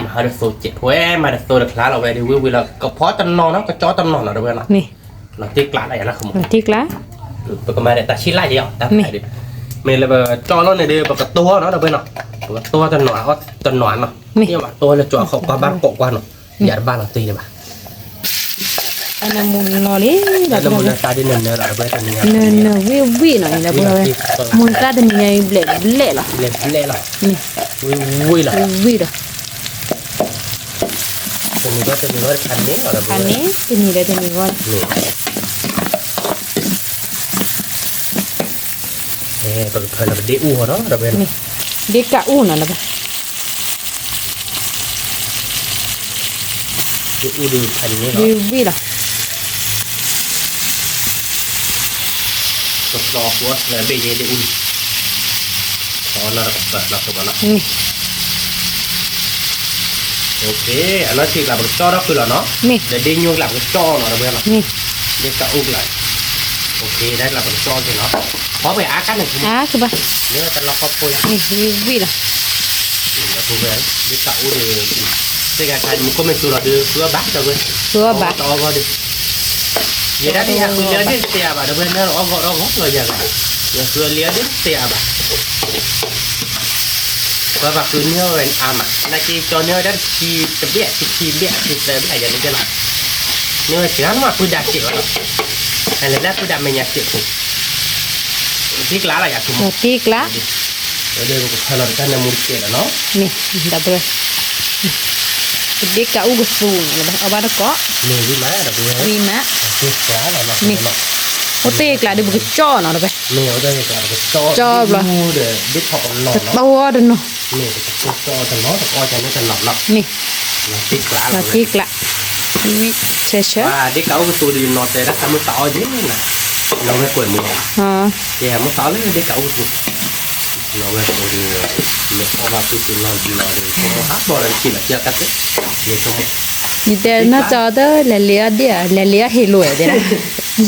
มาหาเดี๋ยวโซเจ็บเว้ยมาเดี๋ยวโซเดี๋ยวคลาเราไว้เดี๋ยววิวเราก็เพาะตำนองนะก็จ้อตำนองเราด้วยนะ mi เราตีกลาอะไรนะขโมย tik la ไปก็มาเดี๋ยวตัดชิ้นไล่เดียวตัดไปดิเมย์เลยไปจ้อเราเนี่ยเดี๋ยวไปกับตัวเนาะเราไปเนาะกับตัวตำนองเขาตำนองเนาะนี่ว่าตัวเลยจ่อเขากว่าบ้านกกว่าเนาะอย่าบ้านเราตีเลยป่ะ ana mun lo le da แล้ว pure มัน vai จะตายดินเนี่ยเราไปตอนนี้ no vi no da pure vai mun ka de ni ble ble la เล่นเล่นหรอ mi วิ่งหรอ vi da ตรงนี้ก็จะมีว่าพันนี้เราไป pani tini da tini wa นี่เฮ้ยตัวเพลินเราไปดีอู้เนาะเราไป mi de ka una la ดีอู้ดูพันนี้เนาะ vi la ตกรอหัวเลยเบี้ยดีอู้ขอเราเปิดเราสุกแล้ว mi โอเคอันนั้นที่เราไปจ่อเราคือเราเนาะ mi เดี๋ยวดิ้งยุ่งหลับก็จ่อเนาะเราไปเนาะ mi เด็กกะอุ้มเลยโอเคได้เราไปจ่อสิเนาะพอไปอากันหนึ่งที ah ke ba เนี่ยแต่เราครอบครัว mi vi la เราพูดเลยเด็กกะอุ้มเลยเด็กกะใครมันก็ไม่ตัวเราดื้อเพื่อบักเราเว้ย Tua ba ต่อก็ดิอย่าได้ที่คุณเลี้ยงดิเสียบ่ะเดี๋ยวเพื่อนเราเอาเรางเลยอย่างไรอย่าเพื่อเลี้ยงดิเสียบ่ะเพราะว่าคืนนี้เราเป็นอาม่ะนาทีจอเนื้อได้ทีจะเบี้ยทีเบี้ยทีเสียเบี้ยอย่างนี้จะหลับเนื้อเสียงว่าคุณดักเจ็บอ่ะอะไรนะคุณดักไม่อยากเจ็บผมที่กล้าอะไรอยากคุณ tik la เดี๋ยวเราจะนำมือเจ็บเนาะ mi da pure de ka u su la abara ko มือวิ่งมาเดี๋ยวดูให้ vi ma ที่กล้าเราเนาะ o tik la de bu cho no da ba มือเราจะกล้าเราจ่อเดี๋ยวดิถอดหล่อเนาะ to de no มือจะจ่อจะเนาะจะอ้อยจะไม่จะหลับหลับ mi ที่กล้า la เรา tik la vi che che ว่าเด็กเขาก็ตัวดีนอนแต่ถ้ามือต่อเยอะนะเราไม่ควรมือ ha แต่มือต่อเลยเด็กเขาตัวเราไม่ควรดีไม่พอว่าตัวนอนดีนอนดีผมหาบ่ออะไรกินอะเจ้ากันเดี๋ยวจะหมด ni de na cho de le le he lo de na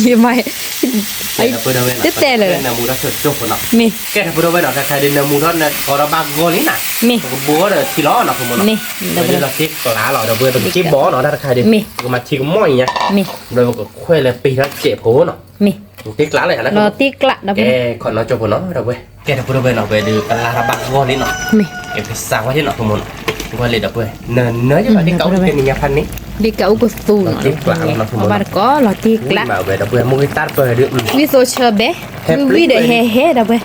ye mai ไอ้เพื่อนเอาไว้นะแกนามูรักเธอจบคนละ mi แกถ้าเพื่อนเอาไว้นะใครเดินนามูรักเนี่ยก็ระบากงอนี่นะ mi ก็บัวเลยที่ล้อเนาะคุณมัน mi เดี๋ยวเราติ๊กกลาเราเดี๋ยวเพื่อนไปจิ้มบ่อเนาะถ้าใครเดินก็มาทิ้งม้อยเนี่ย mi เราก็ค่อยเลยปีละเจ็บโหเนาะ mi ติ๊กลาเลยนะ lo tik la da แก pure คนเราจบคนเนาะเดี๋ยวเว้ยแกถ้าเพื่อนเอาไว้เนาะไปดูกลาระบากงอนี่เนาะ mi เอฟสร้างไว้ที่หนองพมลว่าเลยดับเบิ้ลเนินเนื้อที่ว่าที่เขาเป็นอย่างพันนี้ de ka u su no abara ko lo tik la มาเว้ดับเบิ้ลมุกิตัดเปิดดื้อ vi so chabe vi de he da ba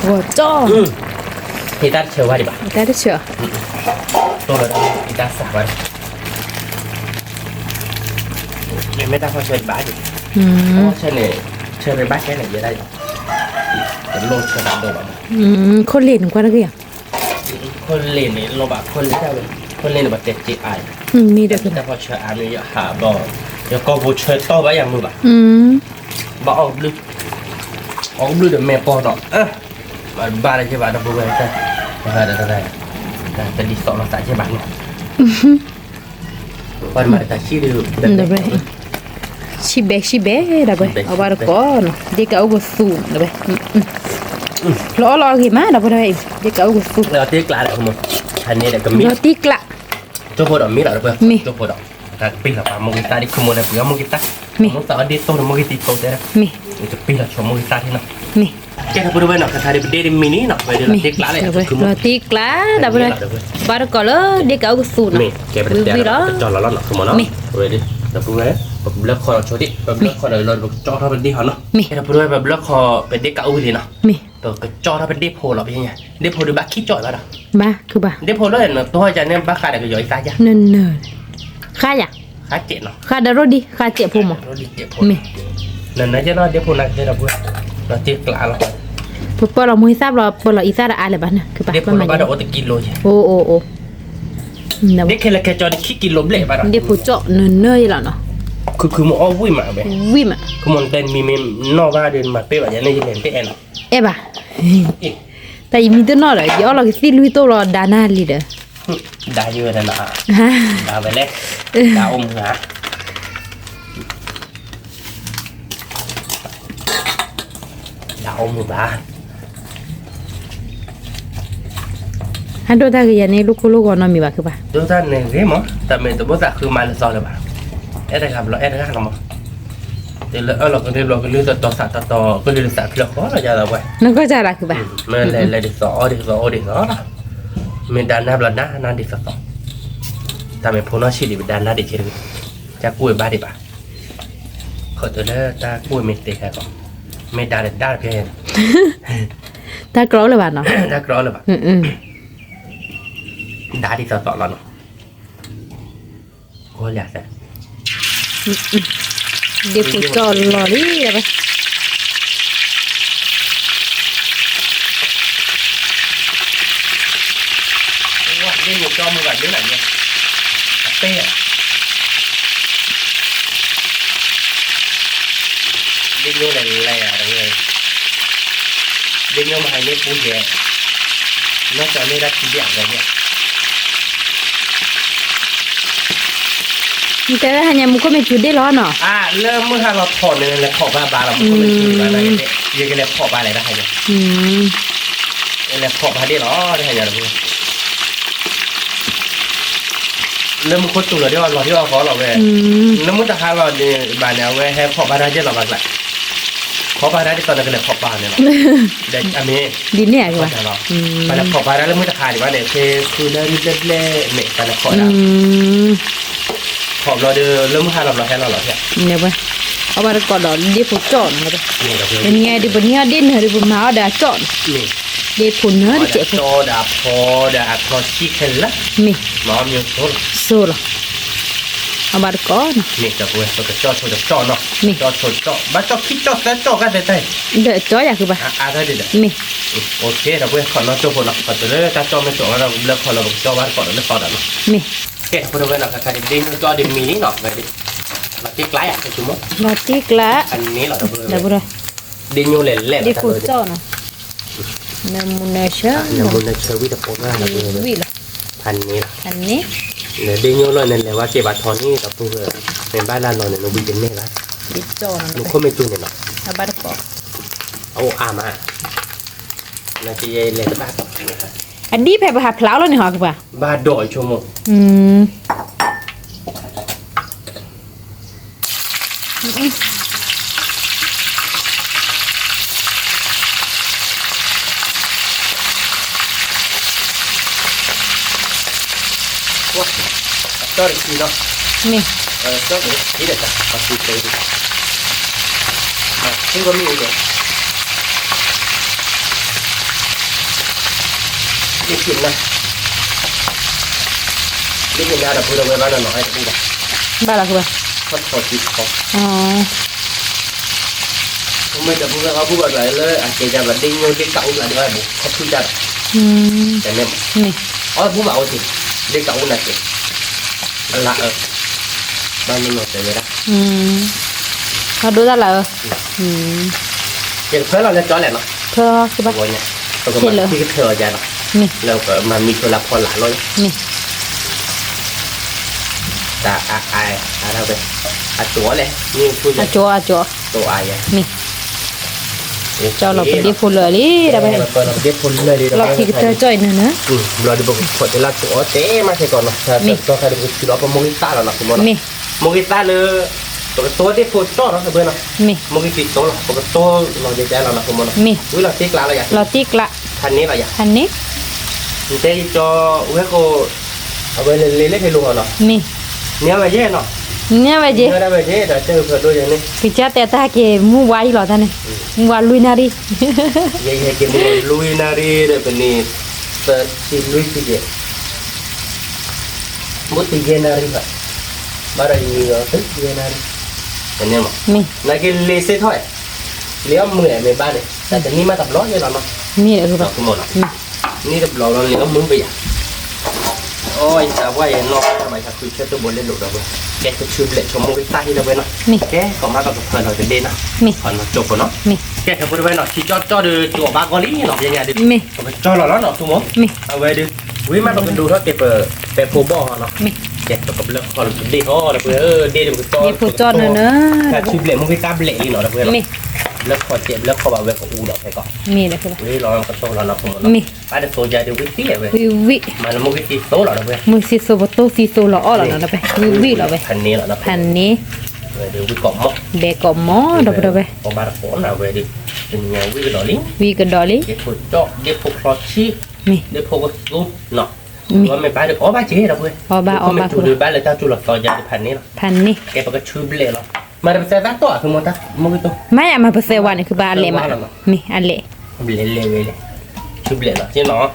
wo cho ที่ตัดเชื่อว่าดิบ่ะ da de cho ตัวเราที่ตัดสักวันไม่ได้เพราะเชิญบ้านอยู่เพราะเชิญเนี่ยเชิญไปบ้านแค่ไหนจะได้เป็นโลดเชิญตามโดด คนเล่นกว่าได้ยัง คนเล่นนี่โลบะคนเล่นได้คนเล่นแบบเจ็ดจีไอ มีเด็ก แต่พอเชิญอามีหาบ่เดี๋ยวก็บูเชิญโตไว้อย่างมือบ่ะ บ่ออกบลูเดี๋ยวแม่ปอดอกบ้านอะไรใช่ป่ะดับเบิ้ลได้แต่ดีสองเราใส่ใช่ป่ะเนี่ยวันมาแต่ชื่อดู da baชิเบda ba abara ko no de ka u su da ba lo ki ma da ba de ka u su เราตีกลาเลยคุณมึงอันนี้เด็กก็มี lo tik la จุดพอดอกมีหรอเพื่อนจุดพอดอกแต่ปีละป่ะมุกิตาดิคุณมึงเลยเพื่อนมุกิตามุกิตาดิโตมุกิติโตเด้อ mi จะปีละชมมุกิตาที่นั่น mi Kita perlu banyak kali berdiri mini nak berdiri latih kelas le. Latih kelas dah boleh. Baru kalau dia kau sun. Mi, kita berdiri cakap lalu nak semua nak. Berdiri. Dah perlu ya. Berbelak kau curi. Berbelak kau lalu cakap berdiri hana. Kita perlu berbelak kau berdiri kau berdiri nak. Tu cakap berdiri polo begini. Dia polo baki cakap dah. Ba, ke ba. Dia polo ni tu aja ni bakar ada kejauh saja. Nen. Kaya. Kacik nak. Kada rodi, kacik pun mah. Rodi cek polo. Nan aja lah dia polo nak dia dah buat. Latih kelas lah. Papaเรามือทราบเราพอเราอีสานอะไรบ้างนะคือปะ Dia polo pada otak kilo je. โอ้นะ Dia kena kacau di kilo blek pada. เดี๋ยวผู้เจาะเนยแล้วเนาะ คือมึงเอาวิ่งมาbe. วิ่งอ่ะ คือมันเป็นมีนอกบ้านเดินมาเป๊ะแบบนี้เลยเป็นเนาะ เอ๊ะบ่ะแต่ยังมีตัวนอกเลยเดี๋ยวเราสิลุยตัวเราดานาลีเด้อ ได้เยอะนะได้ไปเลยได้อมหาได้อมหา ฮันโดตาคือยันนี่ลูกก่อนนอนมีบ่คือปะ ดูท่านเนี่ยเห็นมั้ยแต่เมื่อตัวสักคือมาเลยซอเลยป่ะเอ๊ะได้ครับเราเอ๊ะได้ครับมั้งเดี๋ยวเราก็เรื่องต่อสัตว์ต่อก็เรื่องสัตว์เราขอเราจะเอาไว้ นั่นก็จะละคือปะ เมื่อเลยดิสอนะเมื่อด้านหน้าเราหน้าดิสอแต่เมื่อพวกน้องชีดิบด้านหน้าดิเชลจะกู้บ้าดิป่ะขอตัวเด้อตากู้ไม่เตะแค่ก่อนไม่ได้เพียง ตากรอเลยบ่เนาะ ตากรอเลยป่ะได้ดิสอแล้วเนาะโอ้ยอยากจะ เดี๋ยวผู้เจาะรอดิเด้อปะ ว่าเล่นหมวกจอมือแบบนี้ไหนเนี่ยเต้เล่นโย่อะไรอะไรเลยเล่นโย่มาให้เล่นปูแย่นอกจากนี้ได้ทีเดียวอะไรเนี่ย แต่ละหันยังมุก็ไม่จุดได้ร้อนเนาะ เริ่มเมื่อเราถอดเนี่ยแล้วขอบบ้าเราไม่เป็นทีอะไรเนี่ยยังไงแล้วขอบอะไรได้เนี่ยแล้วขอบอะไรหรอได้เนี่ยเริ่มคุดตัวเราที่ว่าเราที่ว่าขอเราเว้ยแล้วมุตตาเราเนี่ยบ้านเนี่ยเว้ยให้ขอบอะไรเยอะเราบ้างแหละขอบอะไรที่ตอนนั้นก็เลยขอบบ้านเนี่ยเนาะเด็กอันนี้ ดินเนี่ยคือปะ บ้านขอบอะไรแล้วมุตตาดีว่าเนี่ยคือเล่นเนี่ยบ้านขอบแล้วขอบเราเดินเริ่มหาเราให้เราเนี่ย เนี่ยปะเอาบาร์กอดเดี๋ยวผู้เจาะนะปะ นี่เราเพื่อน เป็นไงเดี๋ยวบนนี้ดินเดี๋ยวบนมาเอาดาเจาะ นี่ เดี๋ยวผู้เนื้อเดี๋ยวเจ็บ โตดาพอดาพอชิคเก้นละ มี น้องมีโซ่ โซ่ละเอาบาร์กอด นี่จะเว้ยเราก็จ่อเนาะจ่อบ้านจ่อคิดจ่อกันแต่ เดี๋ยวเจาะอยากคือปะ ได้เด็ด มี โอเคเราเว้ยขอน้องจ่อคนละขอตัวเลยถ้าจ่อไม่จ่อเราเลิกขอเราจ่อบ้านก่อนแล้วขอได้เนาะ มี โอเคพอเราเว้ยเราก็การดิ้นจ่อดิ้นมีนี่เนาะไปดิเราที่ไกลอ่ะจุ๊บ รอติกละ อันนี้เรา เดี๋ยวบุระ ดิ้นอยู่เล่น เดี๋ยวผู้เจาะนะน้ำมันเชื่อ น้ำมันเชอร์วิตาโปน่าเราเว้ย วิละ อันนี้ อันนี้ เนี่ยดิ้นอยู่เลยนั่นแหละว่าเก็บบัตรทอนนี่เราพูดเลยเป็นบ้านเราเนี่ยเราบินเป็นแม่ละ เดี๋ยวเจาะนะ ลูกคนไม่จุนเนี่ยเนาะ เอาบาร์กอด เอามานาทีเลยบ้าน อันนี้แพ้ไปหาพลาวแล้วนี่หรอคือปะ บ้านโดยชั่วโมง Story no. นี่ Story ini dah pasti story. Tunggu ni je. Dikit lah. Dikit dah ada pura mana nak ada pura. บ้านเราคือปะ Hot kau. อ๋อ Kau dah pura aku buat lah. Asyik jangan dingin dia kau lah dia bu. Kau tu dah. แต่เนี่ย นี่ อ๋อผู้บ่าวสิเด็กเก่าหน่อยสิละบ้านมันหมดเลยนะ เขาดูได้เหรอ เด็กเพื่อนเราจะจ้อแหละเนาะ เธอคือปะ วันเนี้ยตัวก็มาที่เธอจะเนาะ นี่ แล้วก็มามีตัวละครหลานเลย นี่ แต่อะไรไปตัวเลยนี่พูด อาจัวอาจัว ตัวไอ้ นี่เจ้าเราเป็นเด็กคนเลยนี่ได้ไป เราเด็กคนเลยดิ เราคิดเธอจ่อยเนอะนะ เราดูบุคคลที่เราตัวเต้มาใช่ก่อนเนาะตัวใครดูคือเราเป็นโมกิต้าแล้วเนาะคุณมอ นี่ โมกิต้าเลย Porque todo de foto no se puede no. มี Mungkin kita lah. Porque todo no de jalan lah semua. มี Wih lah tik lah ya. เราติกละ Kan ni lah ya. อันนี้ Nanti cho wih ko apa lele hello no. มี Ni apa je no. เนี่ยไปเจ Ni apa je dah tahu foto je ni. คือจะแต่ตาเกมูไว้หรอท่านนี่มูวาลุยนารี Ya ya kita lui nari depan ni. Si lui tiga. Mut tiga nari pak. Baru ini tu tiga nari. Ini mah. มี Nak lese thôi. Liam mười mười ba này. Tại ni mà tập lót như là nó. มีเลยคือแบ Tập บ cái một. Ni tập lót nó liam mười bây giờ. Ôi sao vậy nó mày thật tôi chơi tôi muốn lên lụt rồi. Cái chụp lại cho một cái tay đâu vậy nó. มี Cái còn ba tập phần rồi đến đây nè. มี Phần nó chụp của nó. มี Cái tập bên nó chỉ cho được chỗ ba con lý nó về nhà đi. มี Cho nó tụi mốt. มี เอาไว้ดูวิมันต้องดูเท่าเก็บแต่โฟบอลเนาะ มี เก็บกับเรื่องคอร์ดเดย์อ๋อเพื่อเดย์มันก็ มีผู้จอดเนอะ ถ้าชิบเละมันก็ตาเบละอีกเนาะเพื่อน มี แล้วคอเจ็บแล้วคอแบบเวกอูเนาะไปก่อน มีเลยคือแบบ วิเราก็โตแล้วเนาะผมเนาะ มี ป้าเดี๋ยวโซจาเดี๋ยววิตี้เว้ย วิวิ มันมันก็ตีโตแล้วเพื่อน มือซีโซบโตซีโซหล่อหล่อนะไปวิวิหล่อไป พันนี้แล้วเนาะ พันนี้ เดี๋ยววิกอมมอก เบกอมอดอกไป พอมาโผล่เราเว้ยดิเป็นไงวิกดอลลิง วีกันดอลลี่ เดี๋ยวพวกเจาะเดี๋ยวพวกครอชชี่ มี เดี๋ยวพวกกูเนาะ มี ว่าไม่ป้าเดี๋ยวอ๋อป้าเจ๊เราเว้ย อ๋อบ้าอ๋อบ้า จูดูบ้านเลยถ้าจูหลักซอยยาพันนี้เนาะ พันนี้ แกปก็ชูบเลยเหรอมาได้ไปเจอตั้งตัวคือมันตั้งมันก็ตัว ไม่อะมาเปเซวันนี่คือบาเล่มามีอันเล่ เละเละเละชูบเลยเหรอใช่เนาะ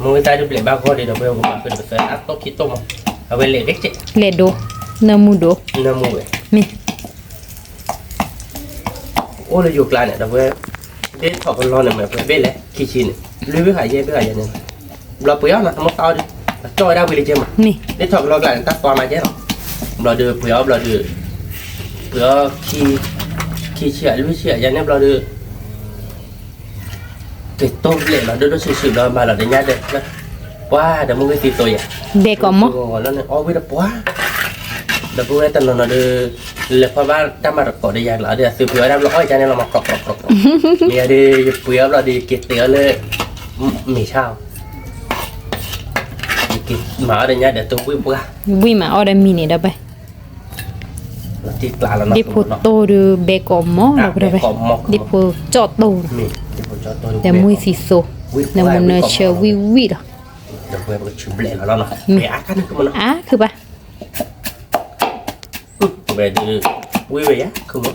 มันก็ตายชูบเลยบ้างก็ดีเราไปเอามาเป็นไปเจอตั้งตัวคิดตัวมั้งเอาไปเละเด็กเจ๊ เล่ดูเนื้อมูดู น้ำมือเว้ย มี โอ้เราอยู่กลางเนี่ยเราไปเด็ดถอดกันร้อนเนี่ยมันไปเบ้เลยขี้ชินลุยไปหายเย่ไปหายเย่เนี่ยเราไปเอานะมันต่อดิจ่อยได้ไปเลยเจ๊มั้ง มี เด็ดถอดกันร้อนกันตั้งตัวมาเจ๊หรอเราเดือไปเอาเราเดือไปเอาขี้เชี่ยลุยเชี่ยยันเนี่ยเราเดือติดต้มเลยเราเดือดสุดๆเรามาเราได้ง่ายเด็ดนะว้าเดี๋ยวมึงไปตีตัวอย่าง เบกอมอ แล้วเนี่ยอ๋อวิธีปัวเดี๋ยวพวกนี้ตอนนั้นเดือเลยเพราะว่าถ้ามาก่อได้ยากเราเดี๋ยวซื้อเผื่อได้เราอ้อยจานนี้เรามากรอกเนี่ยดีเผื่อเราดีกินเตี๋ยวเลยมีเช่ากินหมาได้ง่ายเดี๋ยวตัววิ่งปัว วิมาออเดมีนี่ดอกไป เราตีปลาแล้วเนาะ ดิโพโตดูเบกอมอดอกไปดิโพจอโต มีที่ผมจะตัว แต่มุยซีโซเนื้อมันเนเชวิวิด เดี๋ยวเผื่อมันชุบเละแล้วเนาะเบียร์กันคือมัน อ่ะคือปะ เบียร์ดื้อวิ่งไปอ่ะคือมั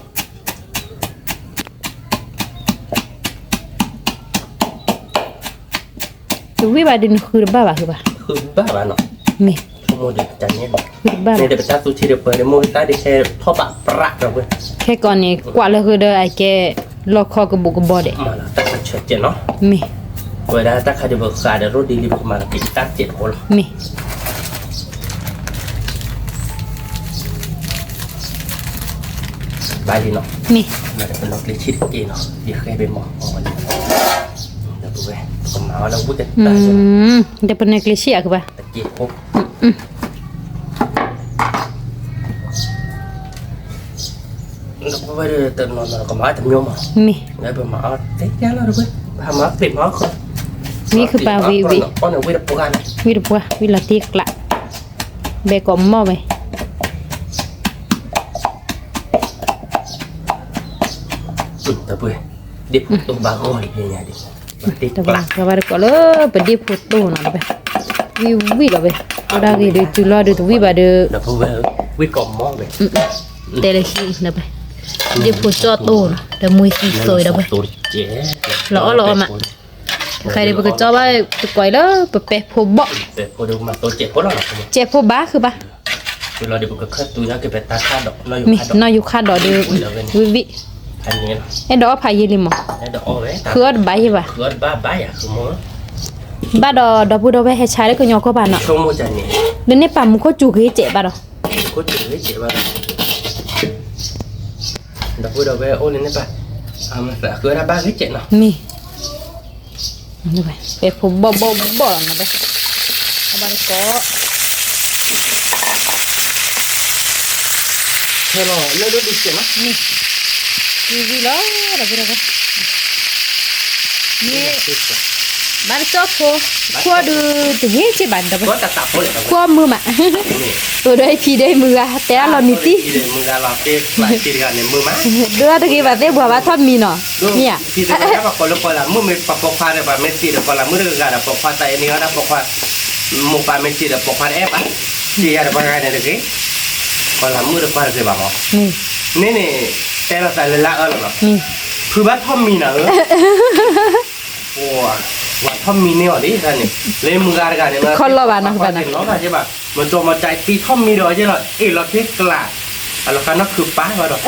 น วิบาดินคือบ้าบ้าคือปะ คือบ้าบ้าเนาะ มี ชั่วโมงเดียวจันเนี่ย คือบ้า เนี่ยเดี๋ยวไปตัดซูชิเดี๋ยวเปิดเดี๋ยวมือตาเดี๋ยวแช่ท่อปะประเราเว้ย แค่ก่อนนี้กว่าเลยคือเด้อไอ้แกลอกคอกระบุกกระบอเด้ มาแล้วตัดเฉดเจ็ดเนาะ มี เวลาตัดขาเดี๋ยวขาเดี๋ยวรถดีรีบมาแล้วติดตัดเจ็ดคน มี ไปดีเนาะ มี มาเดี๋ยวเป็นนกเลี้ยชิดเองเนาะเดี๋ยวแค่ไปมองวันนี้เดี๋ยวดูเว้ยผมมาแล้วพูดกัน อื ตัด มเดี๋ยวเป็นนักเลเซียคือปะ ตะกี้พบแล้วก็ไปเดินเติมนอนก็มาทำยมอ่ะ มี แล้วไปมาเต๊ะยังแล้วด้วยพามาปิดมาคน มีคือปลาวิวิ ป้อนเอาไว้ดับปกัน วิดปัววิลาติกละเบกอมอไป แต่เพื่อเด็กตัวบางคนเนี่ยดิติด แต่ ป ว่า ลา ก็ว่าก็เลยเป็นดิโพโตนะไปวิวิละไปเอาได้กี่เดือนจุลาเดือนวิบาเดือ เดี๋ยวพวกเราวิ่งกล่อมมองไป เตลชีนะไปดิโพโตนะแต่มุยซีซอยนะไป ตัวเจ๊ ล้อมาใครได้ไปก็จอว่าไปก่อยแล้วไปเปะโพบ่ แต่พอดูมาตัวเจ๊พวกเรา เจ็บโพบ้าคือปะ เราเดี๋ยวก็เคลื่อนตัวแล้วก็ไปตาคาดดอกเราอยู่ มี คาดดอก นออยู่คาดดอเดือวิวิ อันนี้นะ ไอ้ดอกพายิลิมอ แล้วดอกเอาไว้ คือใบใช่ปะ คือบ้าอ่ะคือมั้ง บ้าดอพูดเอาไว้ให้ใช้แล้วก็ยอก็บานเนาะ ช่วงโมจันนี่ เดี๋ยวนี้ปั๊มก็จูคือเจ็บบ้าดอ ก็เจ๊เจ๊บ้าเดี๋ยวพูดเอาไว้โอ้นี่ป่ะเอามาแต่คืออะไรบ้างเจ๊เนาะ มีนี่ไปเปะโพบ่นะไปเอาบานก็ เฮ้ยเราเลิกดูดิเจ๊เนาะ วิวิแล้วอะไรไปนี่ บ้านก็ขั้วดูถึงนี้ใช่บ้านเดี๋ยว ก็จะตับเลยครับ ขั้วมือมาตัวได้พี่ได้มือแต่เรานี่ตี ที่เดินมือเราเตะหลายทีกันในมือมา เดือดตะกี้แบบเต้บัวว่าทอดมีเนาะเนี่ย ที่จะได้กับคนละคนละมือไม่ปอกควาเลยแบบไม่ตีเดี๋ยวคนละมือเรื่องการปอกควาใจนี่ก็ได้ปอกควาหมูปลาไม่ตีเดี๋ยวปอกควาแอบอ่ะที่อะไรบ้างไงเนี่ยเด็กคนละมือเดี๋ยวควาจะแบบนี่แต่เราใส่เลยละหรอคือบ้านทอมมีนะโอ้ว่าทอมมีเนี่ยดิท่านนี่เลยมือการกันเนี่ย คนละบ้านนะบ้านนะ เนาะใช่ป่ะมันโจมาใจตีทอมมีดอกใช่หรอเราเทกลาเราคันนั่นคือป้ามาดอก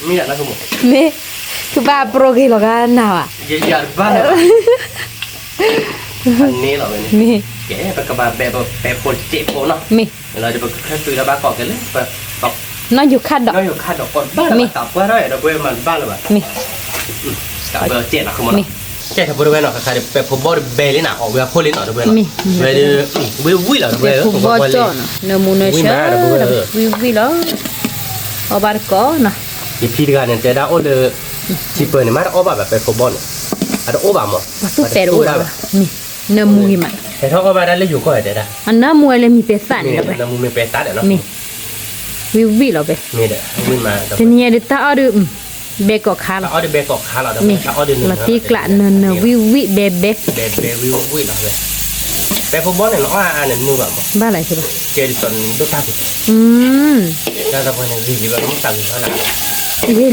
มีอะไรนะคุณหมอ นี่คือบ้าโปรกิโลกันน่ะว่ะ อย่าบ้าเลยอันนี้เหรอเนี่ย นี่ แกไปกับแบบโปรเจกต์โปเนาะ มี เราจะไปแค่ซื้อแล้วบ้าก่อนกันเลยแบบตอก น้องอยู่คัดดอก น้อยอยู่ค่าดอกก่อนบ้านเราตับว่าได้เราไปมันบ้านเราแบบ มี ตับเบอร์เจ็ดนะคุณหมอแกถ้าบริเวณหน่อยค่ะแบบผมบอกเบลลี่น่ะออกเวลาโคลินหน่อยบริเวณเบลวิ่งเหรอบริเวณ ผมบอกจ้ะเนื้อมูเนื้อเชื้อวิแล้วเอาบาร์ก้อนนะ อีพีเดียวเนี่ยจะได้โอ้เดอชิปเปอร์เนี่ยมาได้โอ้แบบเป็นฟุตบอลada oba mo ว่าตู้แต่รู้ว่ามีเนื้อมูหิมะ แต่ถ้าoba ได้เลยอยู่ก็ได้ได้ อันน้ำมวยเลยมีเปสัน มี แล้วไป น้ำมูมีเปตัดเนาะ มีวิแล้วไป มีเด้อวิ่งมา ทีนี้เดี๋ยวตาเอาดูเบกอกคา แล้ ละ วเอาดิเบกอกขาเราเด้อ นี่ เอาดิหนึ่ง ละตีกละเนื้อวิเบเบ เบวิววิ่งเราเลยแต่ฟุตบอลเนี่ยเราอ่านเนี่ยมือแบบ บ้าอะไรใช่ปะ เจอส่วนดูตาสิ แล้วเราคนนี้รีบเราต้องสั่งเท่าไหร่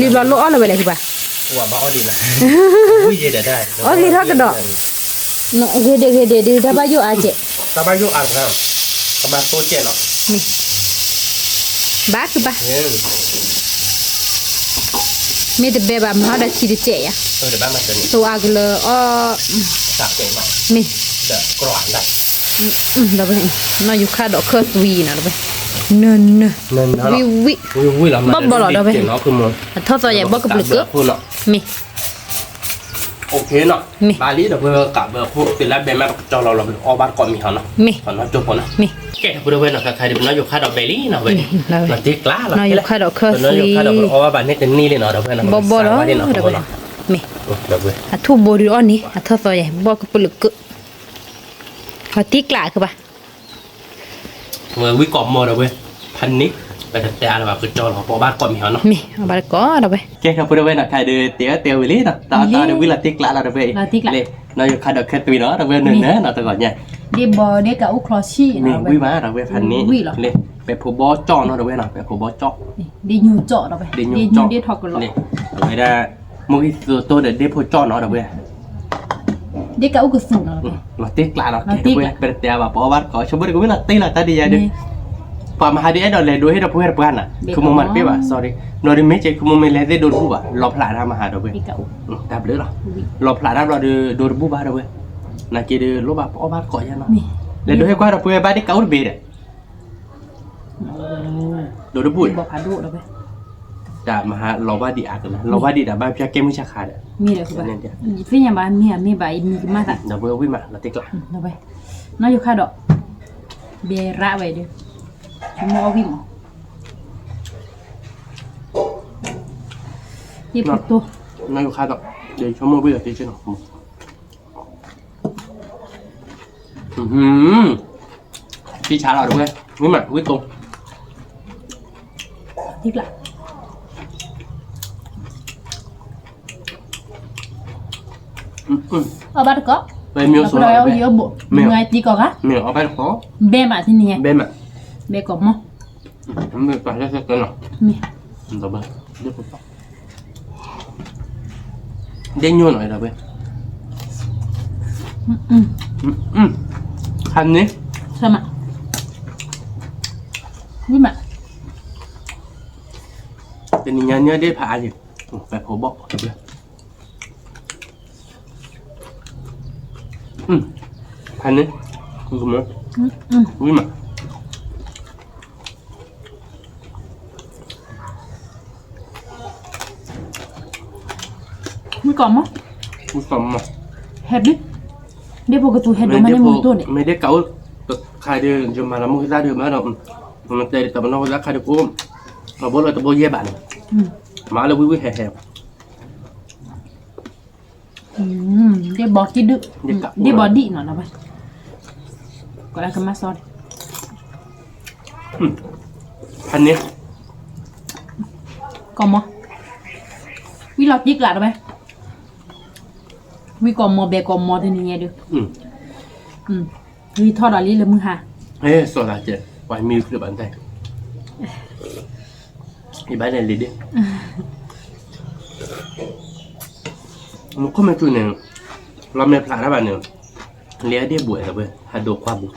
รีบร้อนโลอ้อเลยไปเลยใช่ปะ ว่าบ้าดีนะวิ่งเจอได้ โอเคเท่ากันดอกเนาะเดี๋ยวถ้าบ้าอยู่อาเจ ตาบ้าอยู่อ่างครับตาบ้าโตเจเนาะ บ้าคือบ้ามีแต่แบบมันเขาได้ชีดิเจอ่ะ เดี๋ยวบ้านมาเจอนี่ ตัวอากันเลยอ๋อ สับเจ๋งเนาะ มี เดี๋ยวกรอนได้ เราไปน้อยอยู่ค่าดอกเคอร์สวีนะเราไปเนิน นั่นเนาะ วิ วิ่งแล้วมันเนาะคือมัน ทอดตัวใหญ่บอกกับเปลือก พูดเนาะ มี โอเคเนาะบาลีเดี๋ยวเพื่อกลับเบอร์พูดติดแล้วเบลมาจอเราออกบ้านก่อนมีเขาเนาะ มี ก่อนเนาะจบก่อนเนาะ มี แกบริเวณเนาะใครที่เป็นน้อยอยู่ค่าดอกเบลลี่เนาะเว้ยมันตีกล้าหรอ น้อยอยู่ค่าดอกเคอร์ส น้อยอยู่ วี ค่าดอกออกว่าบ้านนี้จะนี่เลยเนาะเดี๋ยวเพื่อน บ่แล้ว เนาะ เดี๋ยวไปมี เดี๋ยวเว้ย ทุ่มบริอ้อนนี้ทอดตัวใหญ่บอกกับเปลือกพอตีกล้าคือปะ เมื่อวิกอบมอเดี๋ยวเว้ยพันนิกไปแต่อะไรแบบคือจอเราพอบ้านก่อนมีเขาเนาะ มีเอาบาร์ก้อเราไป แกครับบริเวณเนาะใครเดือเตี๋ยววิลลี่เนาะตาเดี๋ยววิลติกล้าเราเดี๋ยวเว้ยเลยน้อยอยู่ค่าดอกแค่ตัวเนาะเดี๋ยวเว้ยหนึ่งเนาะแต่ก่อนเนี่ย เดี๋ยวบอเด็กกับอุคลอชี่ นี่ เราไป วิมาเราเว้ยพันนี้เลยไปผู้บอสจ่อเนาะเดี๋ยวเว้ยเนาะไปผู้บอสจ่อ เดี๋ยวยูเจาะเราไป เดี๋ยว เดี๋ยว จ่อ เดี๋ยวทอกกันหรอ นี่ไม่ได้มึงตัวเดี๋ยวผู้จ่อเนาะเดี๋ยวเว้ย เด็กกับอุกสูเราไป Latih lah nak. Gue bertiap apa awal kau coba gue latih lah tadi ya deh. Pam hadi ada le dua hidup puher puan lah. Kemudian piwa sorry. Nori meje kemudian lete dua buah. Lop lah nama hado gue. เด็กกับอุ Tak boleh lah. Lop lah nama dua buah hado gue. Nak kira lo apa awal kau ya nak. Le dua hidup puher badi kau berbeda. Dua เด็ buah. กบอกพาดุเราไป Dah mah lo badi aku lah. Lo badi dah bagi piak musyak ada. มีเลยคือแบบฟิญญาบ้านมีใบมีมากอ่ะ Dah boleh gue mah latih lah. เราไปน้อยอยู่ค่าดอกเบียระไว้เดี๋ยวชั่วโมงวิ่งยี่ปุตโต Nak kau kata jadi cuma gue latih je nak.พี่ชาเราด้วยวิ่งมาวิ่งตรง ทิกละ เอาบัตรก็ ไปมี เรา ส่วน ไป อะไร เอาเยอะบุมึงไงตีก่อนคะ มีเอาไปขอ เบมาที่นี่ เบมอ่ะ เบก่อนมั้ง มันไปได้สักกันหรอ มี ต่อไปเดี๋ยวผมเด้งยุ่นหน่อยต่อไปคันนี้ ใช่ไหมวิ่งมา เป็นอย่างเงี้ยได้ผ่าอยู่ไปผมบอกต่อไปคันนี้คุณสมมติวิ่งมา วิ่งก่อนมั้ง คุณสมมา เฮ็ดดิเดี๋ยวพวกกระตูเฮ็ดดูมาในมือตัวเนี่ย ไม่ได้เก่าใครเดินจะมาแล้วมึงได้เดินมาแล้วมันเตะแต่มันนอกจากใครเดินกูเราบอกเลยแต่บอกเย่บ้านมาแล้ววิ่งแห่ dia body duk dia body nó là vậy gọi là cái massage อันนี้ còn mò vi lọt dít lại rồi bay vi còn mò bè còn mò thì nghe được vi thọ đòi lý là mưa hà เฮ้ยสลัดเจ็ดไว้มีคือบันไดอีบ้านไหนลิดิมันก็มาจุดหนึ่งเราไม่พลาดได้บ้านหนึ่งเลี้ยได้บ่อยครับเว้ยหาดูความบุ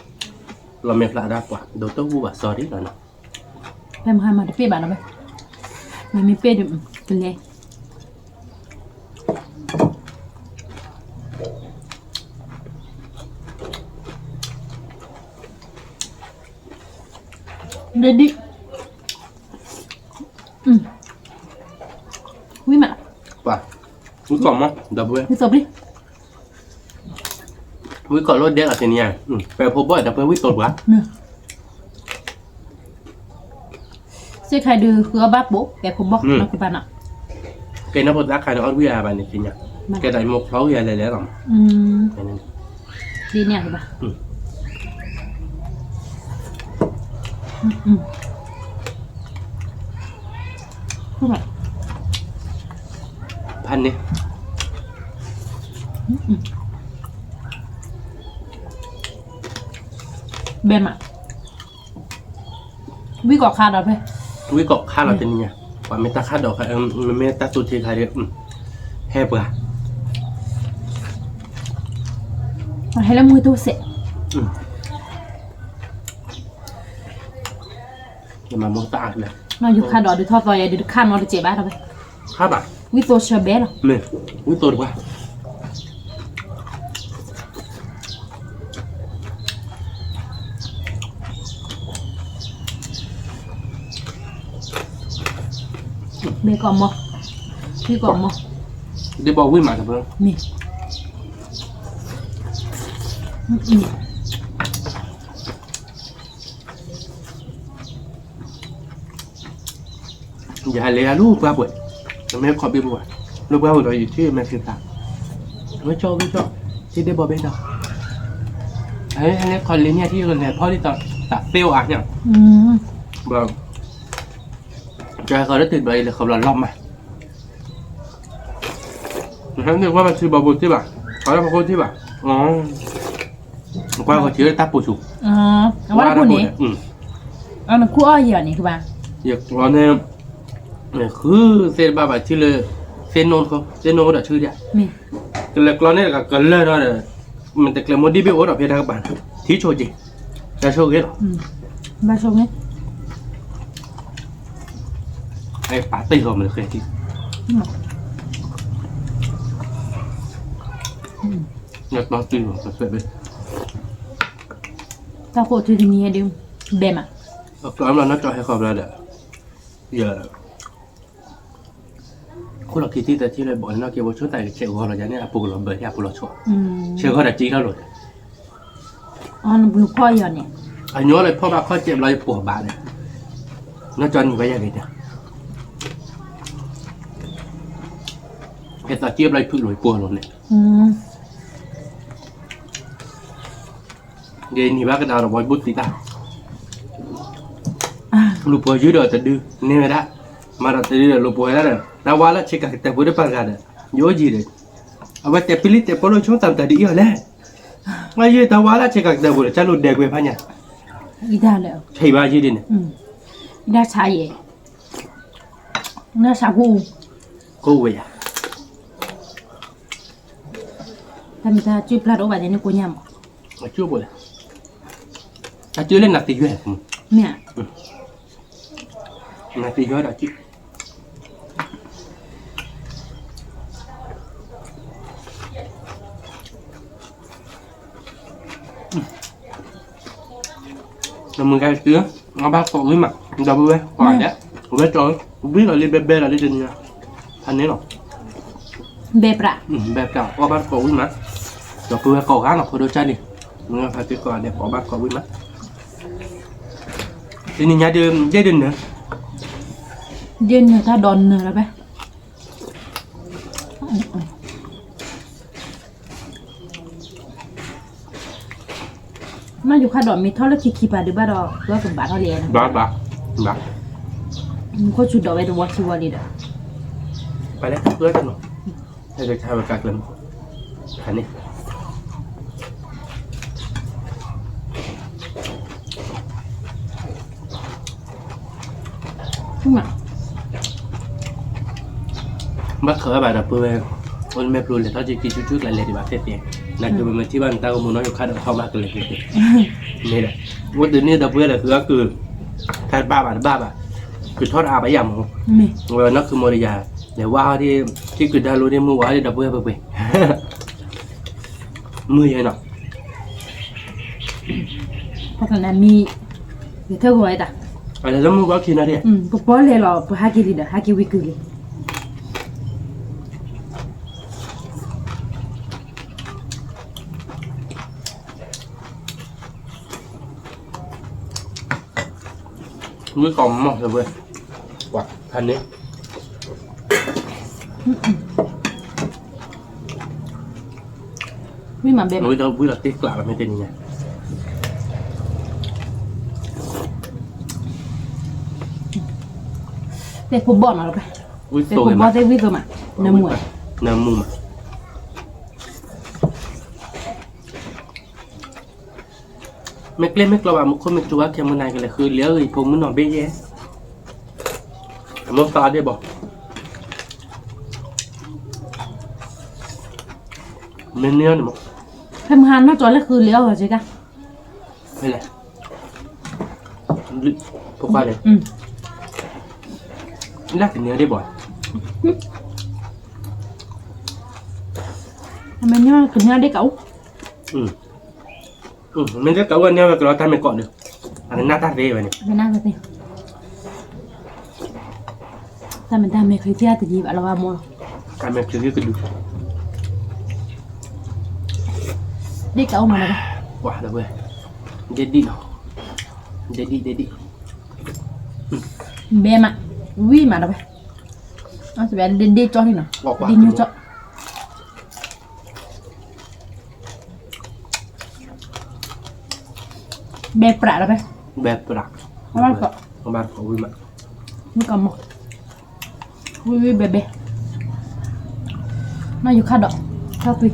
เราไม่พลาดได้กว่าดูต้องกูว่า sorry แล้วนะ em hai mà đi phê bạn rồi bay mày mới phê được từng ngày ready quý mà ป่ะวิก่อนมั้งดับเว้ย đi sộp đi วิก่อนรถเด็กอะไรเนี่ยไปพบบ่อยดับเว้ยวิตดวะ nè sẽ khai đưa khứa bát bố kẻ không bóc nó cái bạn ạ แกนับพอรักใครเราเอาวิอาบ้านนี่สิเนี่ยแกได้หมกเขาใหญ่เลยแล้วหรอแค่นั้น đi nè các bạn không phải พันนี่ bên mà vi cỏ khá đó thôi วิเกาะค่าเราจะเนี่ยว่าไม่ตาค่าดอกใครมันไม่ตาตุทีใครเนี่ยแฮ่เบื่อ mà hay là mùi tôi sẽ อย่ามามองตาเลย nó dùng khá đó để thoát vào để được khăn nó để chế bát rồi ค่าบ่ะ vi tôi chờ bé rồi เนี่ยวิตดวะ bé còn mò vi còn mò เดี๋ยวบอกวิมาครับเพื่อน nè อย่าเลยลูกว่าบ่อยจะไม่ขอบีบบ่อยลูกว่าบ่อยอยู่ที่แม่สิตาไม่ชอบที่ได้บอกเบนดอกอันนี้คอนเลนเนี่ยที่คนเนี่ยพ่อที่ตอนตัดเฟลอ่ะเนี่ยบอกจะเขาได้ติดใบเลยเขาหลอนล้อมมานะครับนึกว่ามันคือบาบูที่บ่ะเขาได้บาบูที่บ่ะอ๋อว่าเขาชื่อตาปูสุ ว่าแล้วคนนี้nó cua gì à nhỉ các bạn อยากร้อนเนี่ยคือเซนบาบะชื่อเลยเซนโนนเขาเซนโนนก็ชื่อเดียว nè ก็เลยกลอนเนี่ยก็เลยเนาะมันแต่กลมดีไปโอ้ดอกเพชรครับบ้านที่โชว์จริงจะโชว์กี่หรอ ba số nhé ไอ้ปาร์ตี้เขามันเคยที่เนี่ยปาร์ตี้เขาเคยไป tao khổ thì nghe đi bè mà ก็อำนาจนักจ่อให้ความรักเด้อเยอะคนเราคิดที่แต่ที่เลยบอกนะเกี่ยวกับช่วงแต่เชื่อว่าเราจะเนี่ยปลุกเราเบื่อที่ปลุกเราชอบเชื่อเขาแต่จริงแล้วหรอ nó vừa phơi giờ nè อันนี้เลยพ่อบ้าข้อเจ็บเราปวดบ้าเลยน่าจอนอยู่ไปยังไงเนี่ยเอตาเจี๊ยบอะไรพึ่งหน่วยปวดหรอเนี่ยเดี๋ยวนี้บ้ากระดาษเราไว้บุตรตีตาลูกปวดยืดเดือดแต่ดื้อเนี่ยไม่ได้มาเราจะดื้อลูกปวดแล้วเนี่ยแต่ว่าละเช็คกันแต่ปวดได้ปากกันเนี่ยโยจีเลยเอาไว้แต่พิลิตแต่พอเราช่วงตามแต่ดีอยู่แล้วไม่ยืดแต่ว่าละเช็คกันแต่ปวดจะหลุดเด็กเว้ยพันเนี่ย đi ra liệu ใช่บ้ายืดดิเนี่ย đi ra xài gì nó xài gu กูเว้ย ta mình ta chụp là đâu vậy nên cô nhầm มาช่วยบ่เลยถ้าชื่อเล่นหนักตีด้วย mẹ หนักตีด้วยดอกจิ๊บเรามึงcái sữa nó bác cậu với mặt đâu bê hỏi đấy bê trời không biết là lên bê là đi trên nha anh ấy nào bè bạ bê cả có bác cậu với mặt rồi bê cậu gác nào thôi đôi chân đi nhưng phải cái cỏ đẹp có bác cậu với mặt thì nhà đường gia đình nữa dân người ta đòn nữa là bé น่าอยู่ค่าดอกมีเท่าละกี่บาทหรือบ้าดอกว่าเป็นบาทเท่าไหร่นะ บ้ามันก็ชุดดอกไว้ตัววัดที่วันนี้เด้อ ไปแล้วเพื่อนกันหรอให้ไปทำประกาศเลยคันนี้ขึ้นมา บ้าเคยแบบดับเบิ้ลคนไม่ปลุกเลยเขาจะกินชุดๆอะไรดีบ้าเตี้ยๆนั่นคือมันที่บ้านตาก็มึงน้อยอยู่ค่าดอกเข้ามากเลยนี่แหละวันนี้ดับเบิ้ลเลยคือทานบ้าคือทอดอาบะยำของ ไม่ เวลานักคือโมริยาเดี๋ยวว่าที่คือดารุเนี่ยมือว่าที่ดับเบิ้ลไปมือยังหนอ เพราะฉะนั้นมีเดี๋ยวเท่าไหร่ต่ะ อะไรแล้วมือว่าคิดอะไร ปุ๊บปอเลยหรอปุ๊บหากี่ดีเด้อหากี่วิกฤต มือกล่อมมากเลยเว้ยว่ะคันนี้ วิ่งมาเบ็ด มือจะวิ่งหลักติ๊กกลับไม่เป็นยังไง แต่ผมบอกมาแล้วไป วิ่ง แต่ โต ผม กัน บอ มาก ได้วิ่งตัวมาเนื้อหมู เนื้อมุมไม่เกล้ไม่กลัวว่ามุกคนมันจัวแค่มันนายกันเลยคือเลี้ยวอีพงมันนอนเบี้ยมันตาได้บอกเนื้อเนี่ยมั้ง ทำงานนอกจอแล้วคือเลี้ยวเหรอเจ๊กะ ไม่เลยพวกว่าเลยลากเนื้อได้บ่อย ทำไมเนี่ยคือเนี่ยได้เก๋า มันจะเก่าวันนี้เราทำไปก่อนเลยอันนั้นหน้าตาเร่ไปเนี่ย ไม่น่าจะเป็นแต่มันทำไม่เคยเที่ยวแต่ดีแบบเราว่าโม การเป็นคือก็ดู ได้เก๋ามาแล้ว ว้าแล้วเว้ยเด็ดดีเนาะเด็ดดี เบมาวิ่งมาแล้วไปเอาสิแบบเด่นๆจ้อที่หน่อยดินอยู่จ้อแบบปลาแล้วไป แบบปรัก บ้านก็ บ้านเขาวิ่งมา นี่ก็มวิ่งเบน่าอยู่ค่าดอกค่าตุย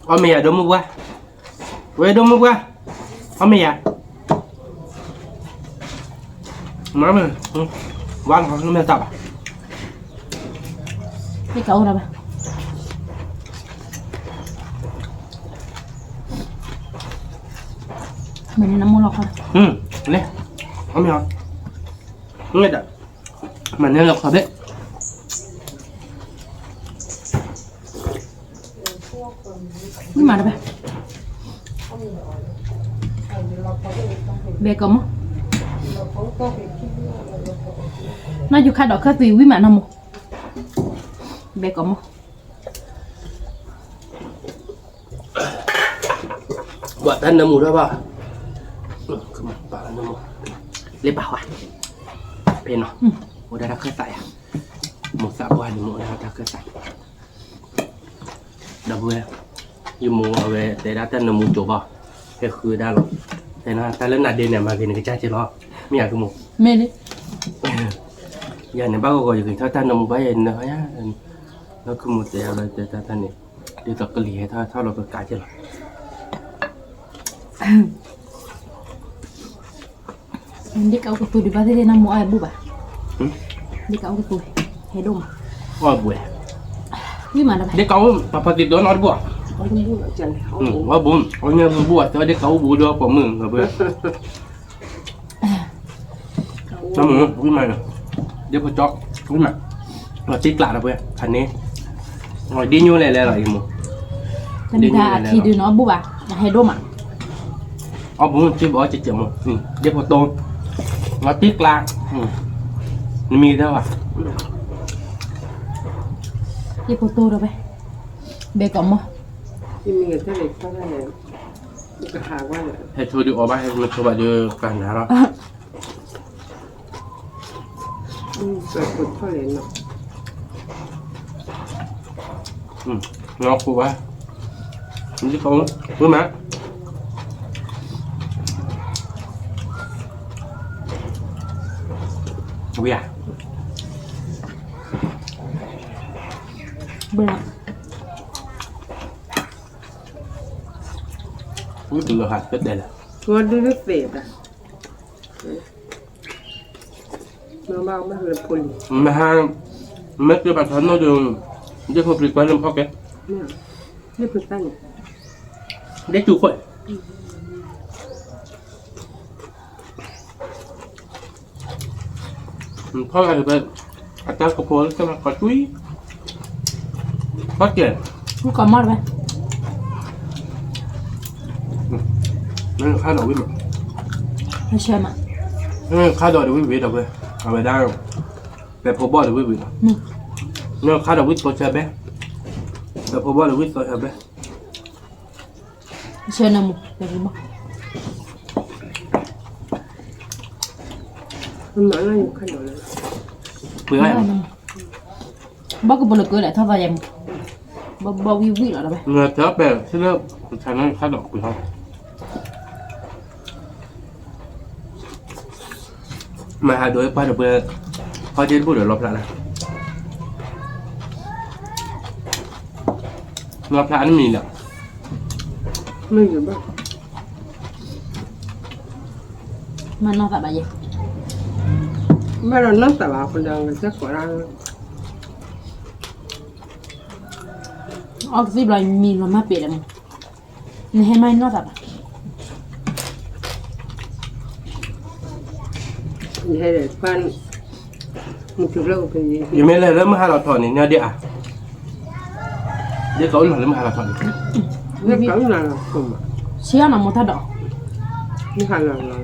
อ๋อเมียดมมุกวะเว้ยดมมุกวะอ๋อเมียมาเลยวันเขาไม่ตับอ่ะ ได้เก๋าแล้วไปเหมือนน้ำมันหรอกค่ะ เนี่ยอ๋อเมียเนี่ยจ้ะมันเนี่ยเราขอเด็ก นี่มาแล้วไปเบกมั้งน่าอยู่ค่าดอกค่าตุยวิ่งมาหน้ามูเบกมั้ง buat tanda mu dah bah. Keempat tanda mu. Lepas wah. Peno. Udah dah ketat ya. Mu sak buah ni mu dah ketat. Dah boleh. You mu awe te dah tanda mu coba. Ke khu dah lo. Te na ta len nak dia nak bagi ni ke caci lo. Mi aku mu. เมดิ Ya ni bago ko ju ta tanda mu bai na ya. Nó cứ một té là ta ta này. Dia tak keli ta lo ke caci lo. เด็กเอากระตุยดีบ้าที่เล่นน้ำมูไอ้บุบอ่ะเด็กเอากระตุยให้ดม Oh buah. วิ่งมาแล้วไป Dia kau papa tidur nak buah. เขาต้องพูดอาจารย์เขา Wah bun. Kau ni buah tu dia kau budu apa meng apa. Sama gimana? Dia pecok. Gimana? Roti kelak apa ya? Kan ni. Ngồi đi nhu lẹ lẹ lại mu. จะมีทาทีดูเนาะบุบอ่ะให้ดมอ่ะ Oh bun chỉ bỏ chỉ chậm mu. Dia potong. Roti kelak. Ni mi dah ah. ยี่โคโต้เราไปเบกมั้ง ที่มีเงินเท่าไหร่ก็ได้กระถางว่าเนี่ย Hai tu dia obah hai mencoba dia kan harap. เปิดปุดเท่าเหรียญเนาะ ngọt của ba chứ không với má bây à เบื่อ cứ từ hạt rất đây là ตัวดูดิเศษอ่ะเมื่อเมาไม่เคยปุน mà hai mấy cái bản thân nó đường chứ không bị quá lâm khóc cái เนี่ยนี่คือตั้ง đấy chủ khỏe khó là được à ta có phố cho mà có chuối phát triển มันก่อนมอดไหม nó khá nổi với mà ไม่เชื่อมั้ย nó khá đòi được với vị đâu vậy à vậy đang về phố bò được với vị nó khá đòi với tôi chơi bé về phố bò được với tôi chơi bé ไม่เชื่อนะมึงไปกินบ่ มันเหมือนเราอยู่ขั้นเดียวเลย bữa nay บ่ก็บ่เลยเกิดแหละถ้าว่ายังบ่วิวหรอได้ไหม người chớ bé thế đó thằng nó khá đòi quỷ không mà hai đứa qua được bữa qua trên bữa được lọp lại này lọp lại nó nhìn được ไม่อยู่บ้าง มันนอกแต่ใบยัง ไม่เรานั่งแต่ว่าคนเดียวกันจะกว่าเรา ออกซิบลอยมีมันมาเปลี่ยนมันนี่ให้ไม่นอกแต่ อย่าให้เด็กฟันมันจุกเลิกไป vì mấy lần lớn hai lọt thỏi này nha địa à địa cấu là lớn hai lọt thỏi เรื่องเก่าหน่อยผมอ่ะ เชื่อนะมดทัดดอก นี่หันหลังเรา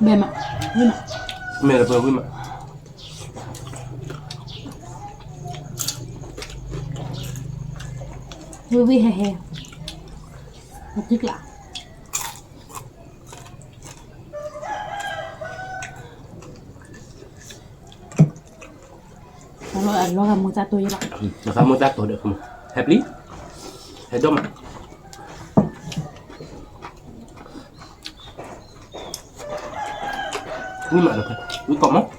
เบมอ่ะนี่มา mẹ là vừa với mà วิววิเฮ่เฮ่มาจิกละแล้วกับมือจัดตัวยังไง là không muốn tắt tổ được không hẹp lý hẹp đâu mà nhưng mà được rồi cứ cọ móc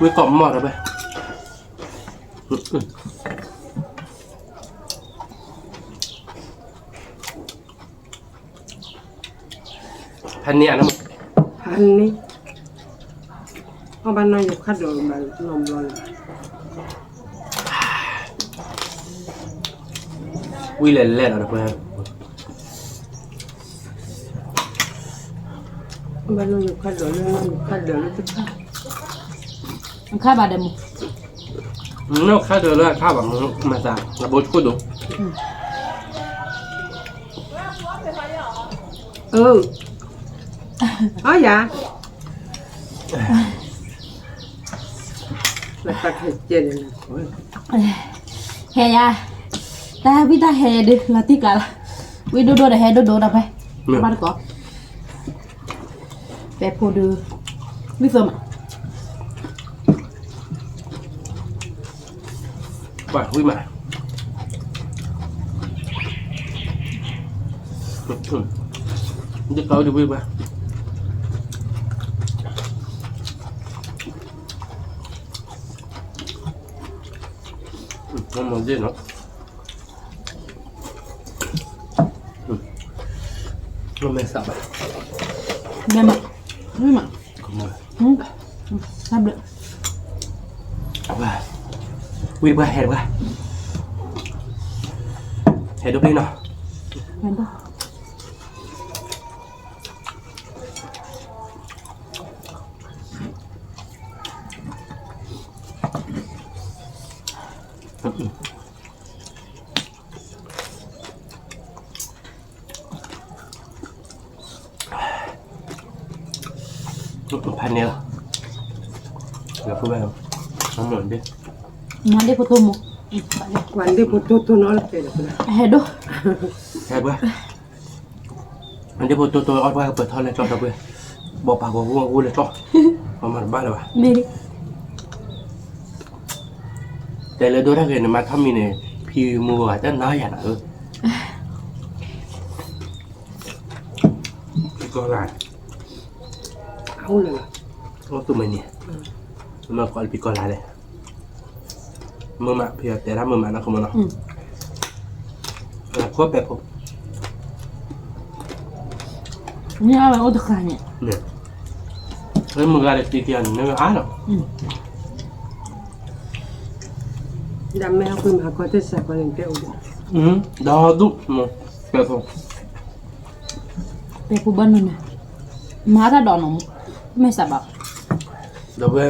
cứ cọ mọt rồi bâyพันเนี่ยนะ พันนี่เอาบ้านนายอยู่ขั้นเดียวแบบนมร้อน วิเล่นเล่นอะไรเพื่อน บ้านนายอยู่ขั้นเดียวเลยอยู่ขั้นเดียวเลยจะฆ่า มันค่าบาดเดม นอกค่าเดินแล้วค่าแบบมาจากระบบกูดู อ๋ออย่าแล้วตัดให้เจนเลย เฮียแต่วิตาเฮดิลาติกาวิโดโดเดเฮโดโดดับไปมาดก่อนแต่พอดูวิสม ว่าวิ่งมาจะเขาจะวิ่งมามันมันเย็นเนาะมันไม่สับอ่ะ เบมวิมา ก็มา ซับเลย ว่า วิบเห็ดปะเห็ดดูดิเนาะ เห็นปะ พันเนี่ยเดี๋ยวพูดไปครับน้ำหมดดิ งั้นเดี๋ยวพอตัวหมู Quando potete non la pena. เห็ดดู ใช่ปะอันนี้พอตัวออดว่าเปิดท่อเลยจอดเราไปบอกปากบอกกูเลยต่อประมาณบ้านเลยวะ เมริ แต่เลยดูถ้าเกิดมาถ้ามีเนี่ยพี่มัวจะน้อยอย่างก็หลาย Aula. ก็ตัวมันเนี่ยมาก่อนพี่ก็หลายเลยมือมาพี่แต่ถ้ามือมานะคุณมันเนาะควบแบบผม นี่อะไรโอ้ตะคายเนี่ย เนี่ยเฮ้ยมึงอะไรตีเกียนเนี่ยอ่ะเนาะ Da me a prima cosa sa quando è uno. ดอดุมั้งแบบผม เปปูบ้านนั่นนะมาถ้าดอนหนูไม่สับอ่ะ เดี๋ยวเว้ย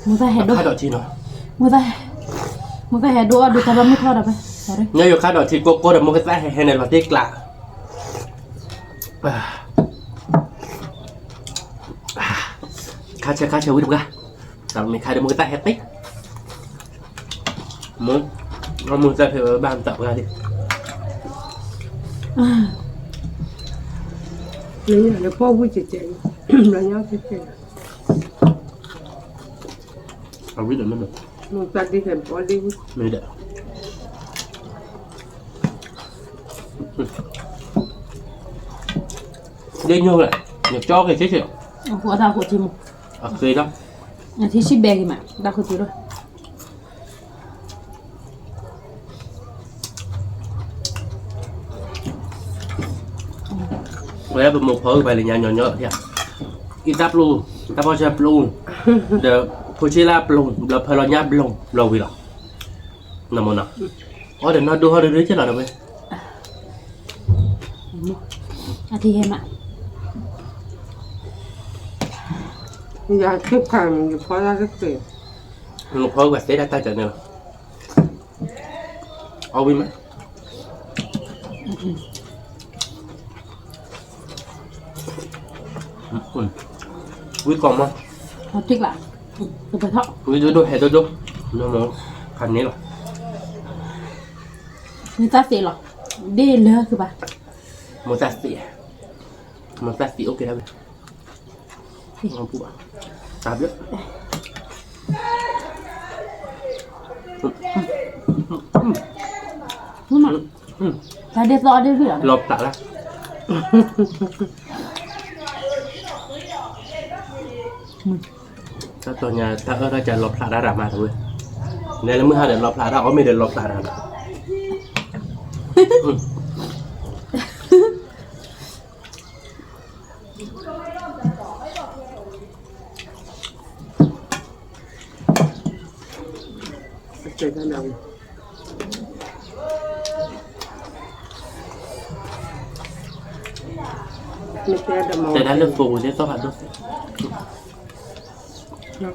มึงจะเห็ดดู ค่าดอกทีเนาะ มึงจะเห็ดดูอ่ะดูแต่ว่าไม่ทอดอ่ะไป sorry เนี่ยอยู่ค่าดอกทีโกโก้เดี๋ยวมึงก็ได้ให้ในรถที่กละค่าเชื่อวิ่งกันแต่ไม่ค่าเดี๋ยวมึงก็ได้แฮปปี้มึงเอามึงจะเผื่อบ้านตับกันดิ Lei le può vuoi c'è. La gnocca c'è. เอาวิ่งเดี๋ยวมัน Non sta di tempo lì. ไม่ได้เล่นโย่เลยอยากจ่อกันเฉย หัวตาหัวทิม ๆเคยแล้ว อ่ะที่ชิบแบกมาตาหัวทิมด้วย แล้วเป็นมุกเพิ่มไปเลยยังเยอะๆที่อีทับลูทับพอจะปรุงเดี๋ยวผู้ชี้ลาปรุงเดี๋ยวพลอยาปรุงเราวิลล์น้ำมันอ่ะอ๋อเดี๋ยวน้าดูเขาเรื่อยๆใช่หรอเดี๋ยวไป อ่ะที่เห็นอ่ะ Ya che cambia, che poi la che. มุกเพิ่มแบบเซ็ตได้ตั้งใจเนี่ยเอาวิไหมวิกล่องมั้ง เอาติ๊กละจะไปทอด วิดูเห็ดดูน้ำมันพันนี้หรอ นี่ตาเสียหรอเด้เลยคือปะ มันตัดสีโอเคแล้วลองพูดอ่ะตามเยอะ นี่มันตาเด็ดซอเด็ดเหลือ หลบตาละถ้าตัวเนี้ยถ้าเราจะหลบตาได้รับมาถูกไหมในแล้วเมื่อเดี๋ยวหลบตาได้ก็ไม่เดินหลบตาได้ Aspetta, andiamo. Mettete da แต่ mano. ถ้าเลือกฟูเนี่ยต้องหัดด้วย No.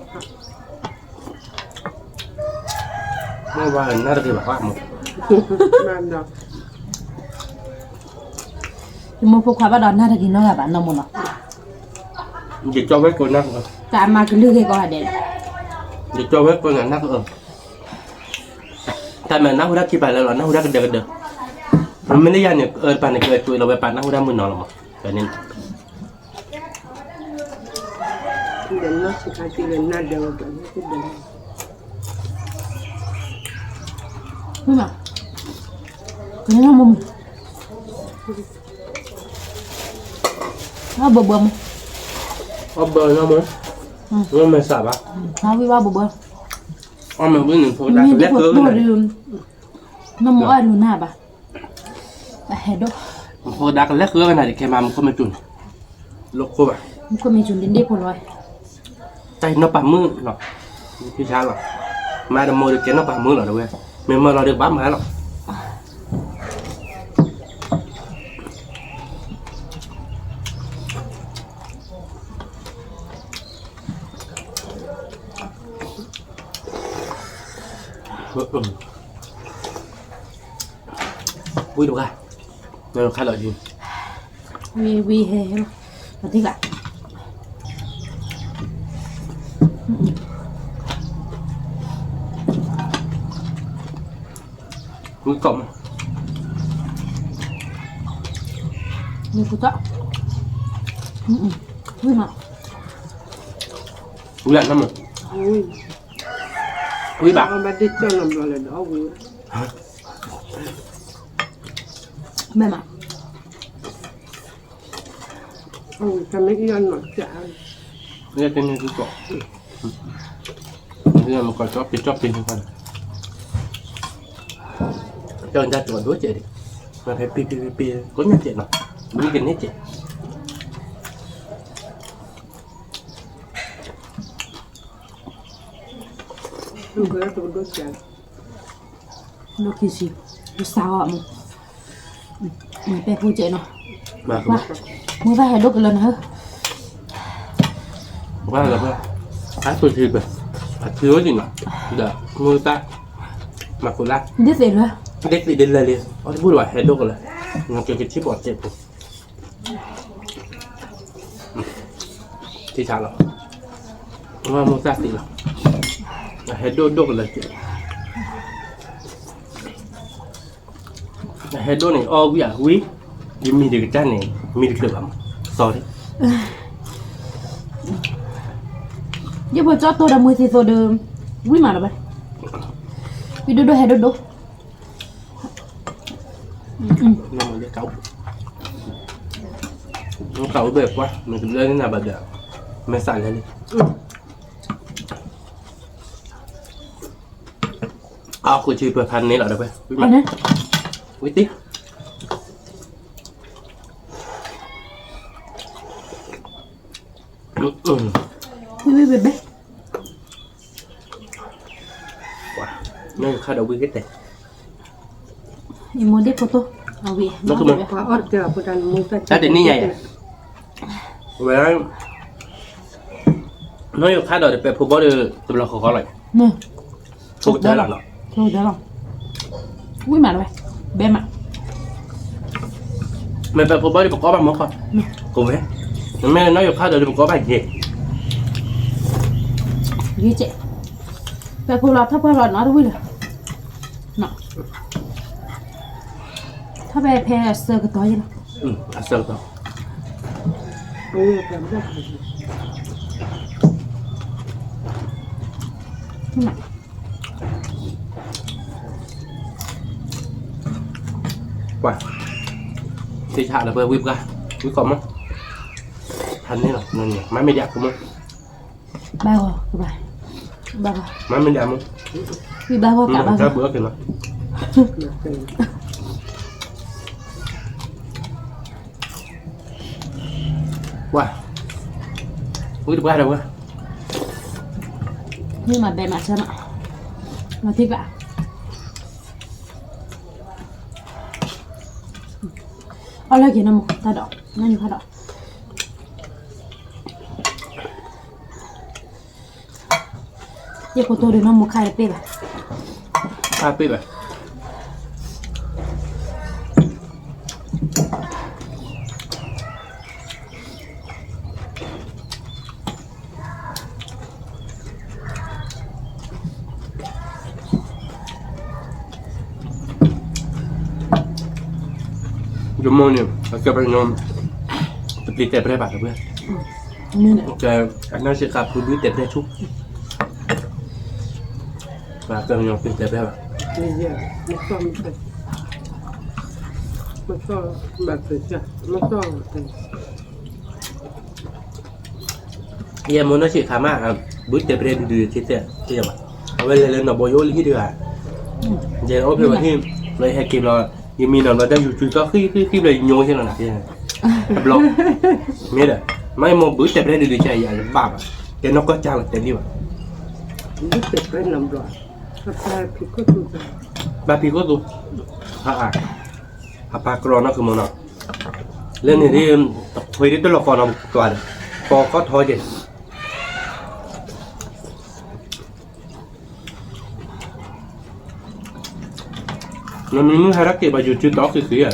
เมื่อวานน่าจะคือแบบว่าหมด Manda. มึงพวกความว่าดอนน่าจะกินน้อยแบบน้ำมันเนาะ เดี๋ยวจอไว้ก่อนนะ การมากินเรื่องก็หาเด่น เดี๋ยวจอไว้ก่อนนะแต่แม่นักหัวรักกี่ไปแล้วหรอนักหัวรักกันเดิมมันไม่ได้ยันเนี่ยปั่นเนี่ยเกิดตัวเราไปปั่นนักหัวรักมือนอนหรอกแต่เนี่ย Del nostro cattivo nada che bello. นี่มากินน้ำมันเอาเบิ่ม เอาเบอร์น้องมั้งน้องไม่ทราบอ่ะ เอาวิว่าเบิ่ม เอามาวิ่งหนึ่งโพดัก มี แร ที่ ก ปว เกิ ด น ตัว เลย ลืมน้ำมันอ่อนหนูหน้าปะแต่เห็ดดู โพดักแรกเกินขนาดแค่มามันก็ไม่จุนโลกโคบอ่ะ มันก็มีจุดดินดีพอลอย ใจน้องปั่นมือหรอพี่ช้าหรอ mà đầm mồi được chén nó vào mưa là đâu em mình mà nó được bám má rồi vui được à nó khai lợi gì vi hè luôn và thích lại vui cộng như phụ trợ vui mà vui lạnh lắm rồi Ui, vui bạc ông bắt đi cho làm rồi là đó vui. mềm mà Ôi, cái mấy cái ăn mặc chả. nghe tên như cái cọ bây giờ một con chóp trên không phải cho người ta chọn đuối chạy đi mà thấy pi có nhất chạy nào đúng cái hết chạy Không có tôi đốt chả. nó kỳ gì nó sao ạ mình bé vui chạy nó mà qua mới vai đốt lần hả qua là qua ai tôi thì thiếu gì nữa đã người ta mà cô lát biết gì nữa đếch đi đến lại liền ở bút loại hết đốt rồi nó cái chip bọt chết thì sao rồi mà một ra thì là hết đốt là chết hết đốt này ô quý nhưng mình được cái trái này mình được lắm sorry giờ bây giờ tôi đã mua thì tôi được quý mà rồi bạn vì đôi hay đôi nhưng mà cái cấu nó cấu bẹp quá mình cũng lên là bật được mình xài lên đi cô chỉ bật hành này là được vậy quý mặt quý tí quý bé nó khá đầu quý cái này em muốn đẹp photoเอาvị nó cứ mà Quá ót chờ phụ đàn mua ta. ta đến như vậy vậy nó yêu khá đầu để bẹp phụ bó được tụi nó khó lại nè không thể làm được thôi đó rồi quý mà rồi bé mà mày bẹp phụ bó đi có bằng món không cùng với mẹ nó yêu khá đầu để có bằng gì gì chị bé phụ lọt thấp qua lọt nó vui rồi nọถ้าไปแพ้เซอร์ก็ต่อยนะ sợ tao Ôi, cảm giác. นี่น่ะ quả thì hạ là vừa whip ra whip còn không hành thế nào nên máy mới đẹp không บ้าก็ไปบ้า máy mới đẹp không พี่บ้าก็กลับบ้า ra bữa kìa nó quả whip được ra đâu á นี่มาแบบมาใช่ไหมมาที่กะเอาเลยกินน้ำมันตาดอกนั่นอยู่ค่ะดอกเดี๋ยวพอตัวเดี๋ยวน้ำมันคายเป๊ะ pha pip à Demonio, perché prendono tutti te prepara gue. นี่เนี่ย Ok, anh nói sẽ gặp tôi biết tệp ra chút. Và cần nhau biết tệp ra. Bây giờ, nó xong rồi. Nó xong, bạc rồi chả. Nó xong rồi. Giờ muốn nói chuyện khá mà biết tệp ra đi chết tệp. Thế mà. Bây giờ lên nó bồi vô lý được à. Giờ ốp rồi thêm. Lấy hai kìm rồi. Nhưng mình nó đang dùng cho khi này nhồi thế nào nè. Block. Nghe được. Mấy môn bữa tệp ra đi chạy vậy bà. Cái nó có trang là tệp đi mà. Biết tệp ra làm rồi. Apa pikir tu. Bapi ko tu. Apa kerana ke mana? Lain ni dia thôi dia tu lah kau nak tu ada. Kau thôi je. Namanya harap ke baju tu tak kiri ya.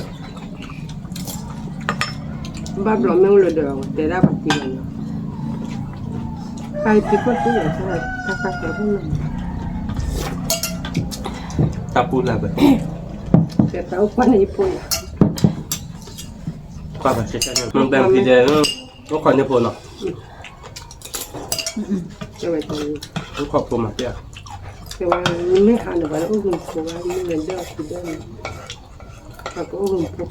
Ba belum mengulu dah. Tidak apa pikir. Kai pikir tu ya sangat kakak pun. Tak pula ber. Saya tahu mana ibu ya. Kau apa cakap? Membeli dia, kau kan dia pun nak. Saya tahu. Kau pun mati ya. Saya ni hanya pada orang tua ni ada sudah. Aku orang tua.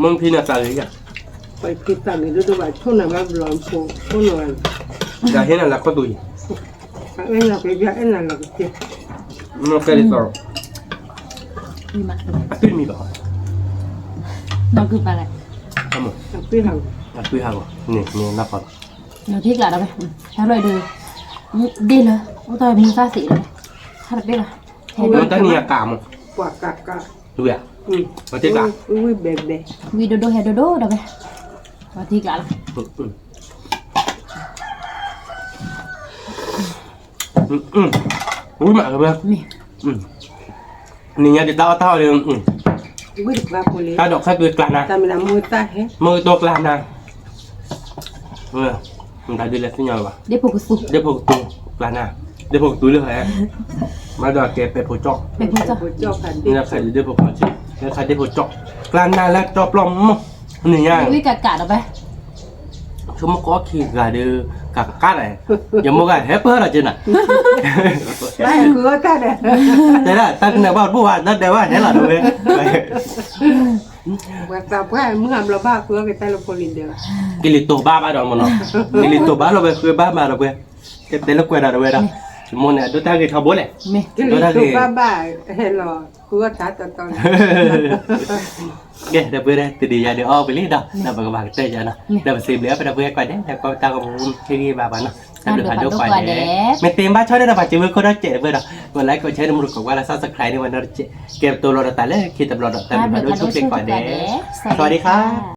Mungkin nak cari ya. Pai kita ni dulu baca tu nama belum tua. Pun orang. Dah hendak nak kau tu. Enak kerja enak kerja. Nak kali tahu. Ni mak. Apa ni bah? Nó cứ vào lại. Kamu. Tapi hang. Apa hang? Ni nak kau. Nó thích là đâu vậy? Theo lời đời. Đi là, ông ta mình xa xỉ rồi. Sao được biết là? Kita ni yang kamu. Buat kakak. Tu ya. Macam tak? Ui bebe. Vì đồ đồ hay đồ đồ đâu vậy? Và thích là. Ui mak ke ber? Mì. Ni yang dia tahu dia. Ui dah boleh. Ta dok saya tu kelas nah. Tapi nak muta he. Mau tu kelas nah. Entah dia lihat sinyal bah. Để phục sụp. Dia pun tu kelas nah. Dia pun tu lah eh. Mana ke pe pocok. Để phục sao? Bocor kan Ni nak saya dia pun pocok. Dia saya dia pocok. Kelas nah lah top lom. Ni yang. Vì cả đâu vậy? Cuma có khi gà đưa cả cát này, giờ mua gà hết bớt rồi chứ này. Baik gua tak ada. Thế là ta nè bảo bố ta đều bảo thế là đúng đấy. Buat apa? Mengam loba gua kita lo polinda. Cái lít tổ ba đó mà nó, cái lít tổ ba lo về khơi ba mà rồi về, cái tên nó quay ra rồi đó. Mua này đôi ta cái thao bố này. Mì. Kita tu baba hello. Gua tak tahu. Oke, dah boleh tu dia ada oh beli dah. Dah bagi teh je nah. Dah bersih beli apa dah boleh kuat deh. Dah kau tahu ini bapa nah. Dah boleh hadu kuat deh. Metem ba choi dah dapat cewek kau dah cek boleh dah. Kau like kau cari nomor kau wala subscribe ni mana cek. Kem tu lo dah tale kita belum dah tale hadu cukup kuat deh. Sorry kah.